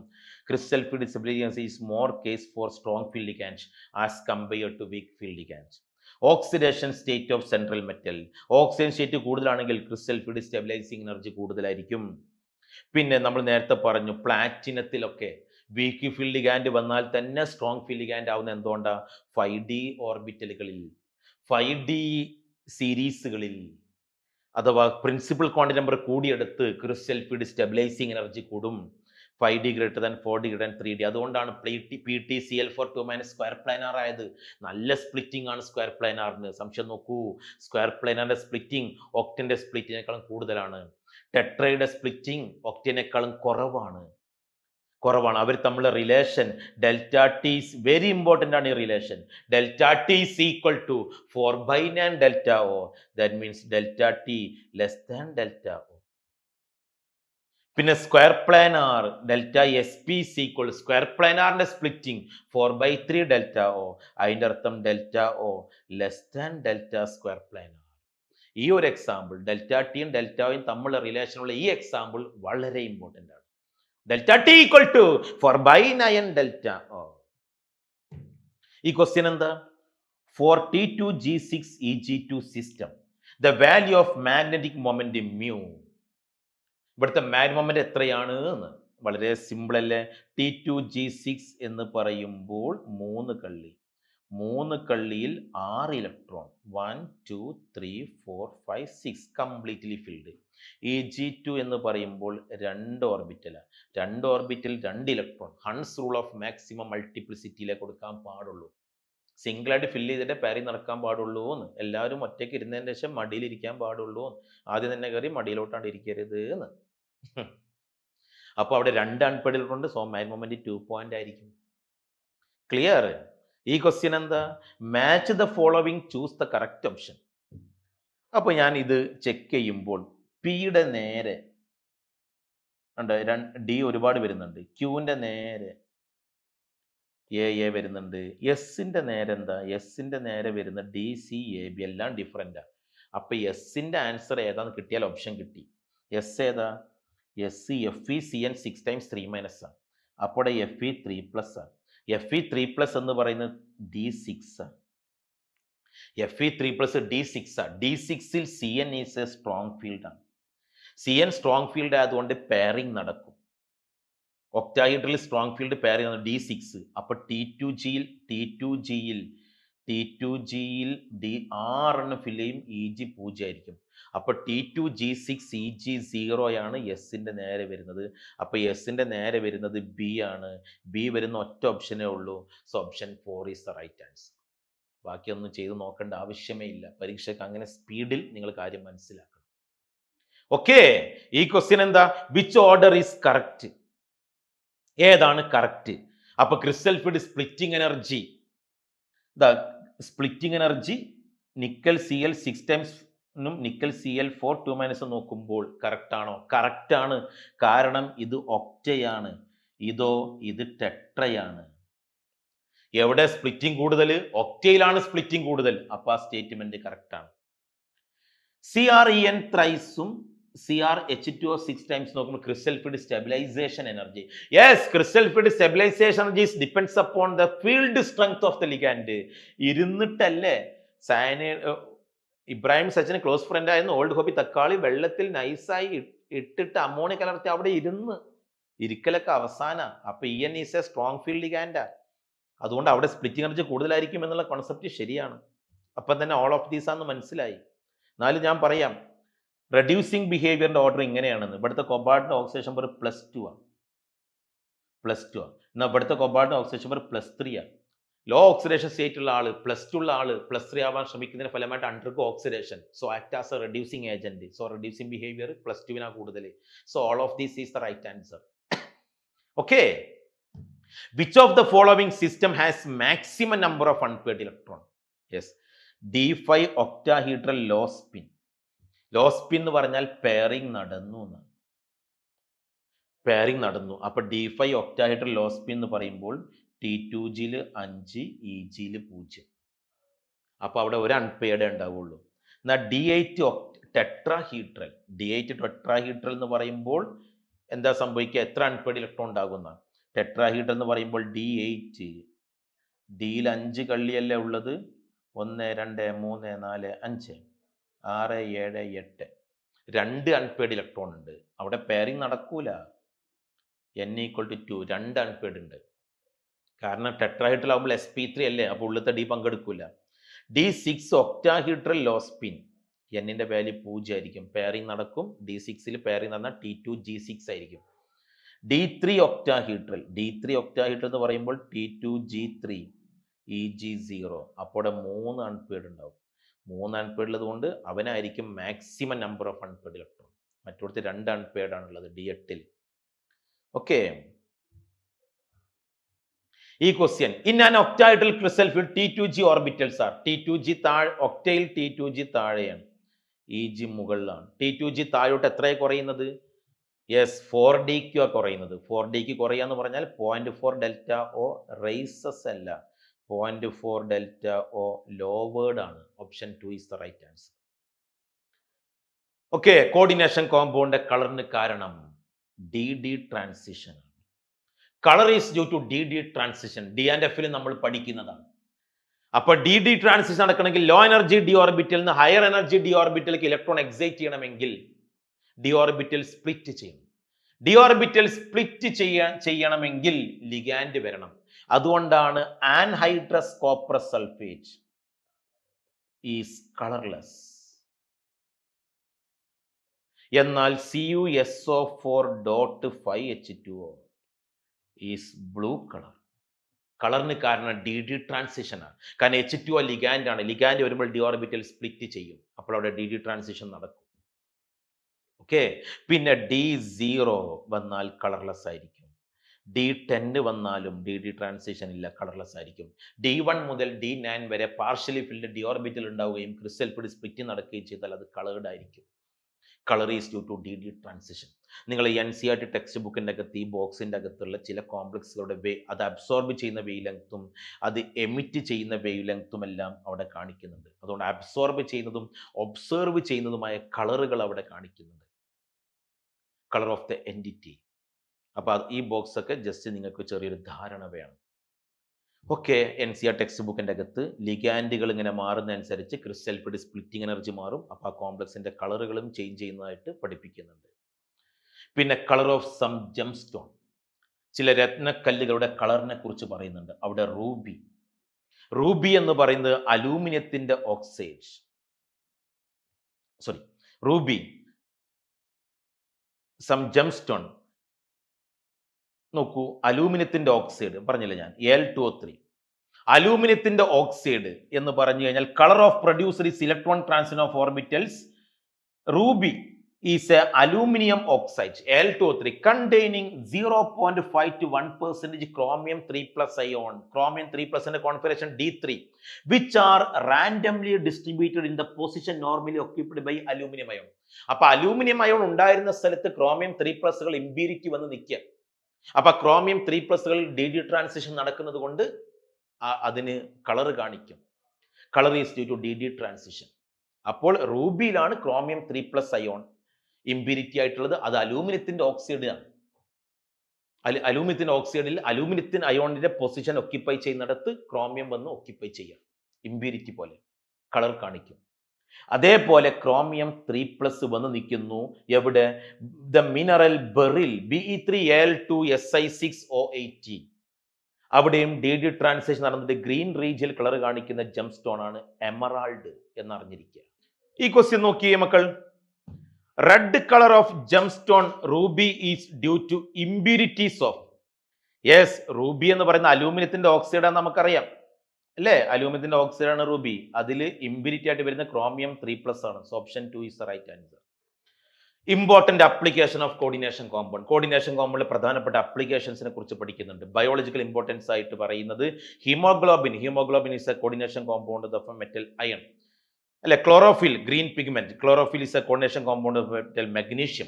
Crystal field stabilising energy is more case for strong field ligand as compared to weak field ligand. Oxidation state of central metal. Oxygen state കൂടുതലാണെങ്കിൽ crystal field stabilising energy കൂടുതലായിരിക്കും. പിന്നെ നമ്മൾ നേരത്തെ പറഞ്ഞു പ്ലാറ്റിനത്തിലൊക്കെ week field ligand വന്നാൽ തന്നെ strong field ligand ആവുന്ന എന്തുകൊണ്ടാണ്? 5D ഓർബിറ്റലുകളിൽ, 5D സീരീസുകളിൽ അഥവാ പ്രിൻസിപ്പൽ ക്വാണ്ടിറ്റി നമ്പർ കൂടിയെടുത്ത് ക്രിസ്റ്റൽ ഫീൽഡ് സ്റ്റെബിലൈസിങ് എനർജി കൂടും. 5D greater than 4D greater than 3D. അതുകൊണ്ടാണ് PtCl4 സ്ക്വയർ പ്ലാനാർ ആയത്. നല്ല സ്പ്ലിറ്റിംഗ് ആണ് സ്ക്വയർ പ്ലാനാറിന്. സംശയം നോക്കൂ, സ്ക്വയർ പ്ലാനാറിന്റെ സ്പ്ലിറ്റിംഗ് ഒക്ടന്റെ സ്പ്ലിറ്റിനേക്കാളും കൂടുതലാണ്. ടെട്രയുടെ സ്പ്ലിറ്റിംഗ് ഒക്ടനേക്കാളും കുറവാണ്. അവർ തമ്മിലുള്ള relation delta T very important ആണ്. ഈ relation delta T is equal to 4/9 delta O. That means delta T less than delta O. പിന്നെ square planar delta S P is equal square പ്ലാനാറിന്റെ splitting 4/3 delta O. അതിൻ്റെ അർത്ഥം delta O less than delta square planar. ഈ ഒരു example delta ടിയും delta ഒയും തമ്മിലുള്ള റിലേഷനുള്ള ഈ എക്സാമ്പിൾ വളരെ ഇമ്പോർട്ടൻ്റ് ആണ്. Delta T equal to 4/9 delta O. ഈ ക്വസ്റ്റ്യൻ എന്താ? For T2G6 EG2 system, the value of magnetic moment mu. ഇവിടുത്തെ മാഗ്നറ്റിക് മൊമെന്റ് എത്രയാണ് എന്ന് വളരെ സിമ്പിൾ അല്ലേ? T2G6 എന്ന് പറയുമ്പോൾ 3 കള്ളി, 3 കള്ളിയിൽ 6 ഇലക്ട്രോൺ, 1 2 3 4 5 6 കംപ്ലീറ്റ്ലി ഫിൽഡ്. EG2 എന്ന് പറയുമ്പോൾ 2 ഓർബിറ്റലാണ്, 2 orbital 2 electron. Hund's rule of maximum മൾട്ടിപ്ലിസിറ്റിയിലേക്ക് കൊടുക്കാൻ പാടുള്ളൂ. സിംഗിളായിട്ട് ഫില്ല് ചെയ്തിട്ട് പാരി നടക്കാൻ പാടുള്ളൂ എന്ന്. എല്ലാവരും ഒറ്റയ്ക്ക് ഇരുന്നതിന് ശേഷം മടിയിലിരിക്കാൻ പാടുള്ളൂ. ആദ്യം തന്നെ കയറി മടിയിലോട്ടാണ് ഇരിക്കരുത് എന്ന്. അപ്പോൾ അവിടെ 2 അൺപെയ്ഡ് ഇലക്ട്രോൺ ഉണ്ട്. സോ മാഗ്നറ്റിക് മൊമെന്റ് 2 പോയിന്റ് ആയിരിക്കും. ക്ലിയർ? ഈ ക്വസ്റ്റ്യൻ എന്താ? Match the following, choose the correct option. അപ്പോൾ ഞാൻ ഇത് ചെക്ക് ചെയ്യുമ്പോൾ പിയുടെ നേരെ ഉണ്ട്, ഡി ഒരുപാട് വരുന്നുണ്ട്, ക്യൂവിൻ്റെ നേരെ എ വരുന്നുണ്ട്, എസിൻ്റെ നേരെ എന്താ? എസിൻ്റെ നേരെ വരുന്ന DCAB എല്ലാം ഡിഫറെൻ്റാണ്. അപ്പോൾ എസിൻ്റെ ആൻസർ ഏതാന്ന് കിട്ടിയാൽ ഓപ്ഷൻ കിട്ടി. എസ് ഏതാ? എസ് FeCN 6 × 3 - ആണ്. അപ്പോൾ Fe 3+ ആണ്. Fe 3+ എന്ന് പറയുന്നത് D6 ആണ്. Fe 3+ D6 ആണ്. D6ൽ CN is a strong field ആണ്. CN സ്ട്രോങ് ഫീൽഡ് ആയതുകൊണ്ട് പെയറിംഗ് നടക്കും. ഒക്ടാഹീഡ്രൽ സ്ട്രോങ് ഫീൽഡ് പെയറിംഗ് ആണ് D6. അപ്പോൾ T2Gയിൽ D6 ഫില്ല് ചെയ്യും, EG 0 ആയിരിക്കും. അപ്പോൾ T2G6 EG 0 ആണ് എസിൻ്റെ നേരെ വരുന്നത്. അപ്പോൾ എസിൻ്റെ നേരെ വരുന്നത് B ആണ്. B വരുന്ന ഒറ്റ ഓപ്ഷനേ ഉള്ളൂ. So option 4 is the right answer. ബാക്കിയൊന്നും ചെയ്ത് നോക്കേണ്ട ആവശ്യമേ ഇല്ല. പരീക്ഷയ്ക്ക് അങ്ങനെ സ്പീഡിൽ നിങ്ങൾ കാര്യം മനസ്സിലാക്കണം. ഓക്കെ, ഈ ക്വസ്റ്റ്യൻ എന്താ? Which order is correct? ഏതാണ് കറക്റ്റ്? അപ്പൊ crystal field splitting energy, splitting energy nickel Cl 6 times nickel Cl4 2- നോക്കുമ്പോൾ കറക്റ്റ് ആണോ? കറക്റ്റ് ആണ്. കാരണം ഇത് ഒക്ടയാണ്, ഇത് ടെട്രയാണ്. എവിടെ സ്പ്ലിറ്റിംഗ് കൂടുതൽ? ഒക്ടയിലാണ് സ്പ്ലിറ്റിംഗ് കൂടുതൽ. അപ്പൊ ആ സ്റ്റേറ്റ്മെന്റ് കറക്റ്റ് ആണ്. CrEn ത്രൈസും CrH2O 6 ടൈംസ് നോക്കുമ്പോൾ crystal field stabilisation energy. Yes, crystal field stabilisation energy depends upon the field strength of the ligand. ഇരുന്നിട്ടല്ലേ ഇബ്രാഹിം സച്ചിന് ക്ലോസ് ഫ്രണ്ട് ആയിരുന്നു. ഓൾഡ് ഹോബി തക്കാളി വെള്ളത്തിൽ നൈസായി ഇട്ടിട്ട് അമോണിയ കലർത്തി അവിടെ ഇരിക്കലൊക്കെ അവസാന. അപ്പൊ EN is a strong field ലിഗാൻഡാ. അതുകൊണ്ട് അവിടെ സ്പ്ലിറ്റിംഗ് എനർജി കൂടുതലായിരിക്കും എന്നുള്ള കോൺസെപ്റ്റ് ശരിയാണ്. അപ്പം തന്നെ ഓൾ ഓഫ് ദീസ് ആണെന്ന് മനസ്സിലായി. എന്നാലും ഞാൻ പറയാം, റെഡ്യൂസിങ് ബിഹേവിയറിന്റെ ഓർഡർ ഇങ്ങനെയാണെന്ന്. ഇവിടുത്തെ കൊബാൾട്ടിന്റെ ഓക്സിഡേഷൻ നമ്പർ +2 ആണ്. എന്നാൽ ഇവിടുത്തെ കൊബാൾട്ടിന്റെ ഓക്സിഡേഷൻ നമ്പർ +3 ആണ്. ലോ ഓക്സിഡേഷൻ സ്റ്റേറ്റ് ഉള്ള ആള് +2 ഉള്ള ആള് +3 ആവാൻ ശ്രമിക്കുന്നതിന് ഫലമായിട്ട് undergo oxidation. So act as a reducing agent. So reducing behaviour +2 കൂടുതൽ. So all of these is the right answer. Okay. Which of the following system has maximum number of unpaired electron? Yes, d5 octahedral low spin. Low spin എന്ന് പറഞ്ഞാൽ pairing നടന്നു. അപ്പൊ d5 octahedral low spin എന്ന് പറയുമ്പോൾ T2Gയിൽ 5, EGയിൽ 0. അപ്പൊ അവിടെ ഒരു അൺപെയർഡേ ഉണ്ടാവുള്ളൂ. എന്നാൽ D8 ടെട്രാഹീഡ്രൽ എന്ന് പറയുമ്പോൾ എന്താ സംഭവിക്കുക? എത്ര അൺപെയർഡ് ഇലക്ട്രോൺ ഉണ്ടാകുന്ന? ടെട്രാഹീഡ്രൽ എന്ന് പറയുമ്പോൾ D8, ഡിയിൽ 5 കള്ളിയല്ലേ ഉള്ളത്? 1 2 3 4 5 6 7 8 2 അൺപെയർഡ് ഇലക്ട്രോൺ ഉണ്ട്. അവിടെ പെയറിംഗ് നടക്കൂല. n = 2, 2 അൺപെയർഡ് ഉണ്ട്. കാരണം ടെട്രാഹീഡ്രൽ ആകുമ്പോൾ sp3 അല്ലേ, അപ്പോൾ ഉള്ളത്തെ ഡി പങ്കെടുക്കൂല. D6 ഒക്ടാഹീഡ്രൽ ലോ സ്പിൻ, എന്നിന്റെ വാല്യൂ 0 ആയിരിക്കും. പെയറിംഗ് നടക്കും. D6ൽ പെയറിംഗ് നടന്നാൽ T2G6 ആയിരിക്കും. D3 ഒക്ടാഹീഡ്രൽ എന്ന് പറയുമ്പോൾ T2G3, EG0. അപ്പോൾ 3 അൺപെയർഡ് ഉണ്ടാവും. 3 അൺപെയർഡ് ഉള്ളത് കൊണ്ട് അവനായിരിക്കും maximum number of unpaired electron. മറ്റോടത്ത് 2 അൺപെയർഡ് ആണുള്ളത് D8ൽ. ഓക്കെ. ഈ question, in an octahedral crystal field T2G orbitals are. ഒക്ടയിൽ T2G താഴെയാണ്, EG മുകളിലാണ്. T2G താഴോട്ട് എത്രയാണ് കുറയുന്നത്? യെസ്, 4D കുറയുന്നത്. 4D കുറയുക എന്ന് പറഞ്ഞാൽ 0.4 ഡെൽറ്റ O റൈസസ് അല്ല, 0.4 ഡെൽറ്റ O ലോവേർഡ് ആണ്. Option 2 is the right answer. Okay. Coordination compound കളറിന് കാരണം DD transition. Colour is due to DD transition. D and Fൽ നമ്മൾ പഠിക്കുന്നതാണ്. അപ്പൊ DD ട്രാൻസിഷൻ നടക്കണമെങ്കിൽ ലോ എനർജി D ഓർബിറ്റലിൽ നിന്ന് ഹയർ എനർജി D ഓർബിറ്റലിലേക്ക് ഇലക്ട്രോൺ എക്സൈറ്റ് ചെയ്യണമെങ്കിൽ D ഓർബിറ്റൽ സ്പ്ലിറ്റ് ചെയ്യണം. D ഓർബിറ്റൽ സ്പ്ലിറ്റ് ചെയ്യണമെങ്കിൽ ലിഗാൻഡ് വരണം. അതുകൊണ്ടാണ് anhydrous copper sulphate is colourless. എന്നാൽ CuSO4.5H2O ഈസ് ബ്ലൂ കളർ. കളറിന് കാരണം DD ട്രാൻസിഷൻ ആണ്. കാരണം H2O ലിഗാൻഡ് ആണ്. ലിഗാൻഡ് വരുമ്പോൾ D ഓർബിറ്റൽ സ്പ്ലിറ്റ് ചെയ്യും. അപ്പോൾ അവിടെ DD ട്രാൻസിഷൻ നടക്കും. ഓക്കെ. പിന്നെ D0 വന്നാൽ കളർലെസ് ആയിരിക്കും. D10 വന്നാലും DD ട്രാൻസിഷൻ ഇല്ല, കളർലെസ് ആയിരിക്കും. D1 മുതൽ D9 വരെ പാർഷ്യലി ഫിൽഡ് D ഓർബിറ്റൽ ഉണ്ടാവുകയും ക്രിസ്റ്റൽ ഫീൽഡ് സ്പ്ലിറ്റ് നടക്കുകയും ചെയ്താൽ അത് കളേർഡ് ആയിരിക്കും. Colour is due to DD transition. നിങ്ങൾ NCERT ടെക്സ്റ്റ് ബുക്കിൻ്റെ അകത്ത് ഈ ബോക്സിൻ്റെ അകത്തുള്ള ചില കോംപ്ലക്സുകളുടെ അത് അബ്സോർബ് ചെയ്യുന്ന വേവ് ലെങ്ത്തും അത് എമിറ്റ് ചെയ്യുന്ന വേവ് ലെങ്ത്തും എല്ലാം അവിടെ കാണിക്കുന്നുണ്ട്. അതുകൊണ്ട് അബ്സോർബ് ചെയ്യുന്നതും ഒബ്സർവ് ചെയ്യുന്നതുമായ കളറുകൾ അവിടെ കാണിക്കുന്നുണ്ട്. Colour of the entity. അപ്പോൾ ഈ ബോക്സ് ഒക്കെ ജസ്റ്റ് നിങ്ങൾക്ക് ചെറിയൊരു ധാരണ വേണം. ഓക്കെ. NCERT ടെക്സ്റ്റ് ബുക്കിൻ്റെ അകത്ത് ലിഗാൻഡുകൾ ഇങ്ങനെ മാറുന്നതനുസരിച്ച് ക്രിസ്റ്റൽ ഫീൽഡ് സ്പ്ലിറ്റിംഗ് എനർജി മാറും. അപ്പോൾ ആ കോംപ്ലക്സിന്റെ കളറുകളും ചേഞ്ച് ചെയ്യുന്നതായിട്ട് പഠിപ്പിക്കുന്നുണ്ട്. പിന്നെ കളർ ഓഫ് സം ജം സ്റ്റോൺ, ചില രത്നക്കല്ലുകളുടെ കളറിനെ കുറിച്ച് പറയുന്നുണ്ട്. അവിടെ റൂബി എന്ന് പറയുന്നത് അലൂമിനിയത്തിന്റെ ഓക്സൈഡ്. റൂബി, സം ജം സ്റ്റോൺ നോക്കൂ, അലൂമിനിയത്തിന്റെ ഓക്സൈഡ് പറഞ്ഞില്ല ഞാൻ, Al2O3. അലൂമിനിയത്തിന്റെ ഓക്സൈഡ് എന്ന് പറഞ്ഞു കഴിഞ്ഞാൽ colour of producer is electron transition of orbitals Ruby. is a aluminum oxide Al2O3 containing 0.5 to 1% chromium 3 plus ion, chromium 3 plus in configuration D3, which are randomly distributed in the position normally occupied by aluminum ion. അപ്പൊ aluminium ion ഉണ്ടായിരുന്ന സ്ഥലത്ത് chromium 3 പ്ലസുകൾ impurity വന്ന് നിൽക്കുക. അപ്പൊ chromium 3 പ്ലസുകൾ DD transition നടക്കുന്നത് കൊണ്ട് അതിന് colour കാണിക്കും. Colour is due to DD transition. അപ്പോൾ റൂബിയിലാണ് ക്രോമിയം 3 പ്ലസ് അയോൺ ഇമ്പ്യൂരിറ്റി ആയിട്ടുള്ളത്. അത് അലൂമിനിയത്തിന്റെ ഓക്സൈഡാണ്. അലൂമിനിയത്തിന്റെ ഓക്സൈഡിൽ അലൂമിനിയത്തിൻ അയോണിന്റെ പൊസിഷൻ ഒക്യുപ്പൈ ചെയ്യുന്നിടത്ത് ക്രോമിയം വന്ന് ഒക്യുപ്പൈ ചെയ്യാം. ഇമ്പ്യൂരിറ്റി പോലെ കളർ കാണിക്കും. അതേപോലെ ക്രോമിയം 3 പ്ലസ് വന്ന് നിൽക്കുന്നു എവിടെ? The mineral beryl Be3Al2Si6O18. അവിടെയും DD ട്രാൻസിഷൻ നടന്നിട്ട് ഗ്രീൻ റീജിയൽ കളർ കാണിക്കുന്ന ജം സ്റ്റോൺ ആണ് എമറാൾഡ് എന്നറിഞ്ഞിരിക്കുക. ഈ ക്വസ്റ്റ്യൻ നോക്കിയേ മക്കൾ. Red colour of gemstone ruby is due to impurities of. Yes, ruby എന്ന് പറയുന്ന അലൂമിനിയത്തിന്റെ ഓക്സൈഡാണ് നമുക്കറിയാം അല്ലേ? അലൂമിനിയത്തിന്റെ ഓക്സൈഡാണ് റൂബി. അതിൽ ഇമ്പ്യൂരിറ്റി ആയിട്ട് വരുന്ന ക്രോമിയം 3 പ്ലസ് ആണ്. So option 2 is the right answer. Important application of coordination compound. Coordination കോമ്പൗണ്ടിലെ പ്രധാനപ്പെട്ട അപ്ലിക്കേഷൻസിനെ കുറിച്ച് പഠിക്കുന്നുണ്ട്. ബയോളജിക്കൽ ഇമ്പോർട്ടൻസ് ആയിട്ട് പറയുന്നത് haemoglobin. Haemoglobin is a coordination compound of metal iron അല്ലെ. Chlorophyll, green pigment. Chlorophyll is a coordination compound of metal magnesium.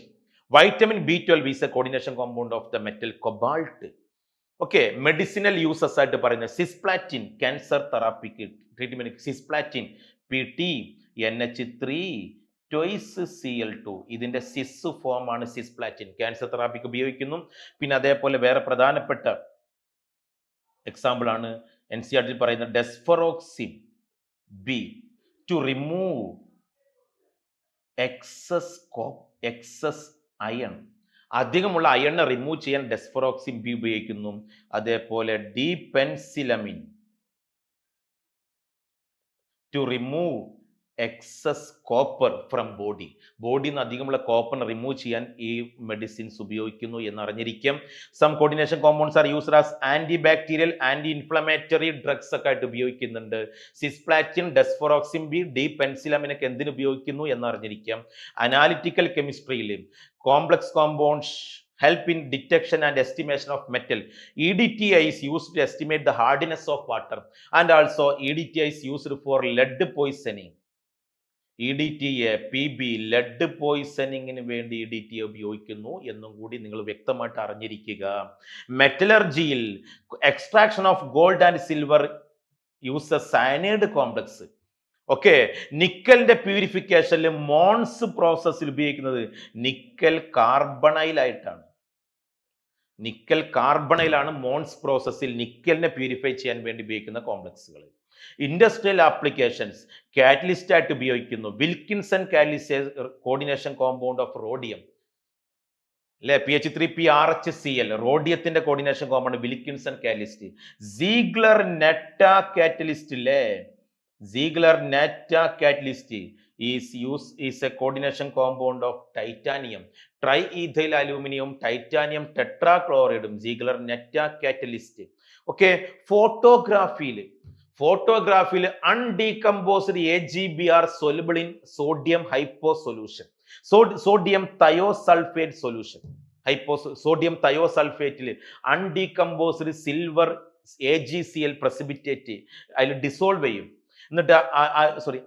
Vitamin B12 is a coordination compound of the metal cobalt. Okay, medicinal uses ആയിട്ട് പറയുന്നത് cisplatin, cancer തെറാപ്പിക്ക് treatment cisplatin, PT, NH3, twice Cl2. ഇതിന്റെ സിസ് form ആണ് cisplatin. Cancer തെറാപ്പിക്ക് ഉപയോഗിക്കുന്നു. പിന്നെ അതേപോലെ വേറെ പ്രധാനപ്പെട്ട എക്സാമ്പിൾ ആണ് NCERT പറയുന്ന ഡെസ്ഫെറോക്സിൻ B to remove excess iron. അധികമുള്ള അയണിനെ റിമൂവ് ചെയ്യാൻ ഡെസ്ഫെറോക്സിൻ B ഉപയോഗിക്കുന്നു. അതേപോലെ D penicillamine to remove excess copper from ബോഡിയിൽ നിന്ന് അധികമുള്ള കോപ്പറിനെ റിമൂവ് ചെയ്യാൻ ഈ മെഡിസിൻസ് ഉപയോഗിക്കുന്നു എന്നറിഞ്ഞിരിക്കും. Some coordination compounds are used as anti bacterial, anti inflammatory drugs ഒക്കെ ആയിട്ട് ഉപയോഗിക്കുന്നുണ്ട്. സിസ്പ്ലാറ്റിൻ, ഡെസ്ഫെറോക്സിൻ B, ഡീപെൻസിലമിനൊക്കെ എന്തിനു ഉപയോഗിക്കുന്നു എന്നറിഞ്ഞിരിക്കാം. അനാലിറ്റിക്കൽ കെമിസ്ട്രിയിൽ complex compounds help in detection and estimation of metal. EDTA is used to estimate the hardness of water, and also EDTA is used for lead poisoning. EDTA, PB, lead പോയിസണിങ്ങിന് വേണ്ടി EDTA ഉപയോഗിക്കുന്നു എന്നും കൂടി നിങ്ങൾ വ്യക്തമായിട്ട് അറിഞ്ഞിരിക്കുക. മെറ്റലർജിയിൽ extraction of gold and silver use cyanide complex. Okay, നിക്കലിന്റെ പ്യൂരിഫിക്കേഷനിൽ മോൺസ് പ്രോസസ്സിൽ ഉപയോഗിക്കുന്നത് നിക്കൽ കാർബണൈലായിട്ടാണ്. നിക്കൽ കാർബണൈലാണ് മോൺസ് പ്രോസസ്സിൽ നിക്കലിനെ പ്യൂരിഫൈ ചെയ്യാൻ വേണ്ടി ഉപയോഗിക്കുന്ന കോംപ്ലക്സുകൾ. ഇൻഡസ്ട്രിയൽ ആപ്ലിക്കേഷൻസ് കാറ്റലിസ്റ്റ് ആയിട്ട് ഉപയോഗിക്കുന്നു. Wilkinson catalyst coordination compound of rhodium അല്ലെ, PH3PRHCl റോഡിയത്തിന്റെ കോർഡിനേഷൻ കോമ്പൗണ്ട് Wilkinson catalyst. Ziegler Natta catalyst അല്ലേ, Ziegler Natta catalyst is a coordination compound of titanium, triethyl aluminum, titanium tetrachloride, Ziegler Natta catalyst. Okay, photography undecomposed AgBr soluble in sodium hypo solution, sodium thiosulfate solution. Sodium thiosulfate undecomposed silver AgCl precipitate അതിൽ dissolve ചെയ്യും. എന്നിട്ട്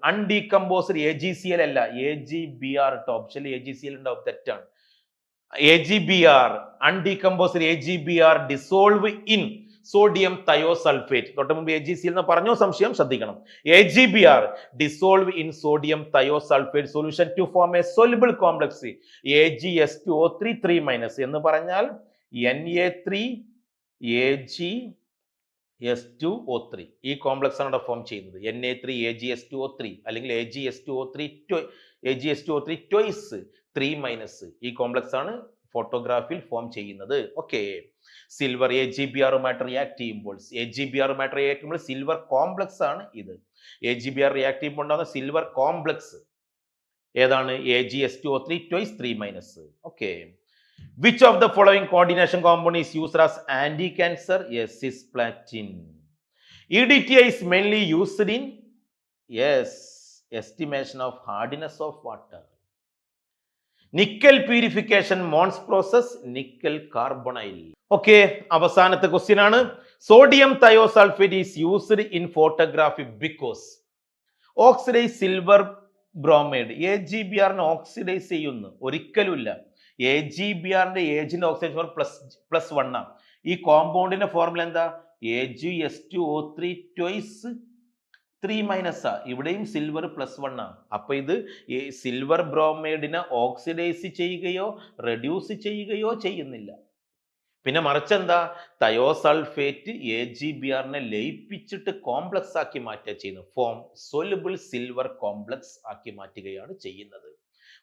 undecomposed AgCl അല്ല, AgBr option AgCl ഉണ്ടാവും, തെറ്റാണ്. AgBr undecomposed AgBr dissolve in sodium thiosulphate. തൊട്ട് മുമ്പ് AgCl എന്ന് പറഞ്ഞോ, സംശയം ശ്രദ്ധിക്കണം. AgBr dissolve in sodium thiosulphate solution to form a soluble complex AgS2O3 3- എന്ന് പറഞ്ഞാൽ Na3Ag ഈ കോംപ്ലക്സ് ആണ് ഫോം ചെയ്യുന്നത്. Na3AgS2O3 അല്ലെങ്കിൽ AgS2O3 ട്വൈസ് 3- ഈ കോംപ്ലക്സ് ആണ് ഫോട്ടോഗ്രാഫിയിൽ ഫോം ചെയ്യുന്നത്. ഓക്കെ, സിൽവർ AgBrമായിട്ട് റിയാക്ട് ചെയ്യുമ്പോൾ സിൽവർ കോംപ്ലക്സ് ആണ് ഇത്. AgBr റിയാക്ട് ചെയ്യുമ്പോൾ ഉണ്ടാകുന്ന സിൽവർ കോംപ്ലക്സ് ഏതാണ്? AgS2O3 twice 3-. Okay, which of the following coordination compound is used as anti-cancer? Yes, cisplatin. EDTA is mainly used in, yes, estimation of hardness of water. നിക്കൽ purification Mond's process, nickel carbonyl. Okay, അവസാനത്തെ question ആണ്. Sodium thiosulphate is used in photography because oxidise silver bromide. AgBrനെ oxidise ചെയ്യുന്നു? ഒരിക്കലുമില്ല. AgBrന്റെ ഏജിന്റെ oxidation +1 ആണ്. ഈ കോമ്പൗണ്ടിന്റെ formula എന്താ? AgS2O3 twice 3- ഇവിടെയും സിൽവർ +1 ആണ്. അപ്പൊ ഇത് സിൽവർ ബ്രോമൈഡിനെ ഓക്സിഡൈസ് ചെയ്യുകയോ റെഡ്യൂസ് ചെയ്യുകയോ ചെയ്യുന്നില്ല. പിന്നെ മറിച്ചെന്താ? തയോസൾഫേറ്റ് AgBrനെ ലയിപ്പിച്ചിട്ട് കോംപ്ലക്സ് ആക്കി മാറ്റുക ചെയ്യുന്നത്. ഫോം സോലുബിൾ സിൽവർ കോംപ്ലക്സ് ആക്കി മാറ്റുകയാണ് ചെയ്യുന്നത്.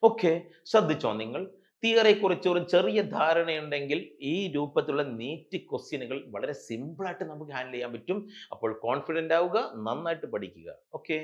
ഓക്കെ, ശ്രദ്ധിച്ചോ നിങ്ങൾ? തിയറിയെ കുറിച്ച് ഒരു ചെറിയ ധാരണയുണ്ടെങ്കിൽ ഈ രൂപത്തിലുള്ള നീറ്റ് ക്വസ്റ്റ്യനുകൾ വളരെ സിമ്പിൾ ആയിട്ട് നമുക്ക് ഹാൻഡിൽ ചെയ്യാൻ പറ്റും. അപ്പോൾ കോൺഫിഡന്റ് ആവുക, നന്നായിട്ട് പഠിക്കുക. ഓക്കെ.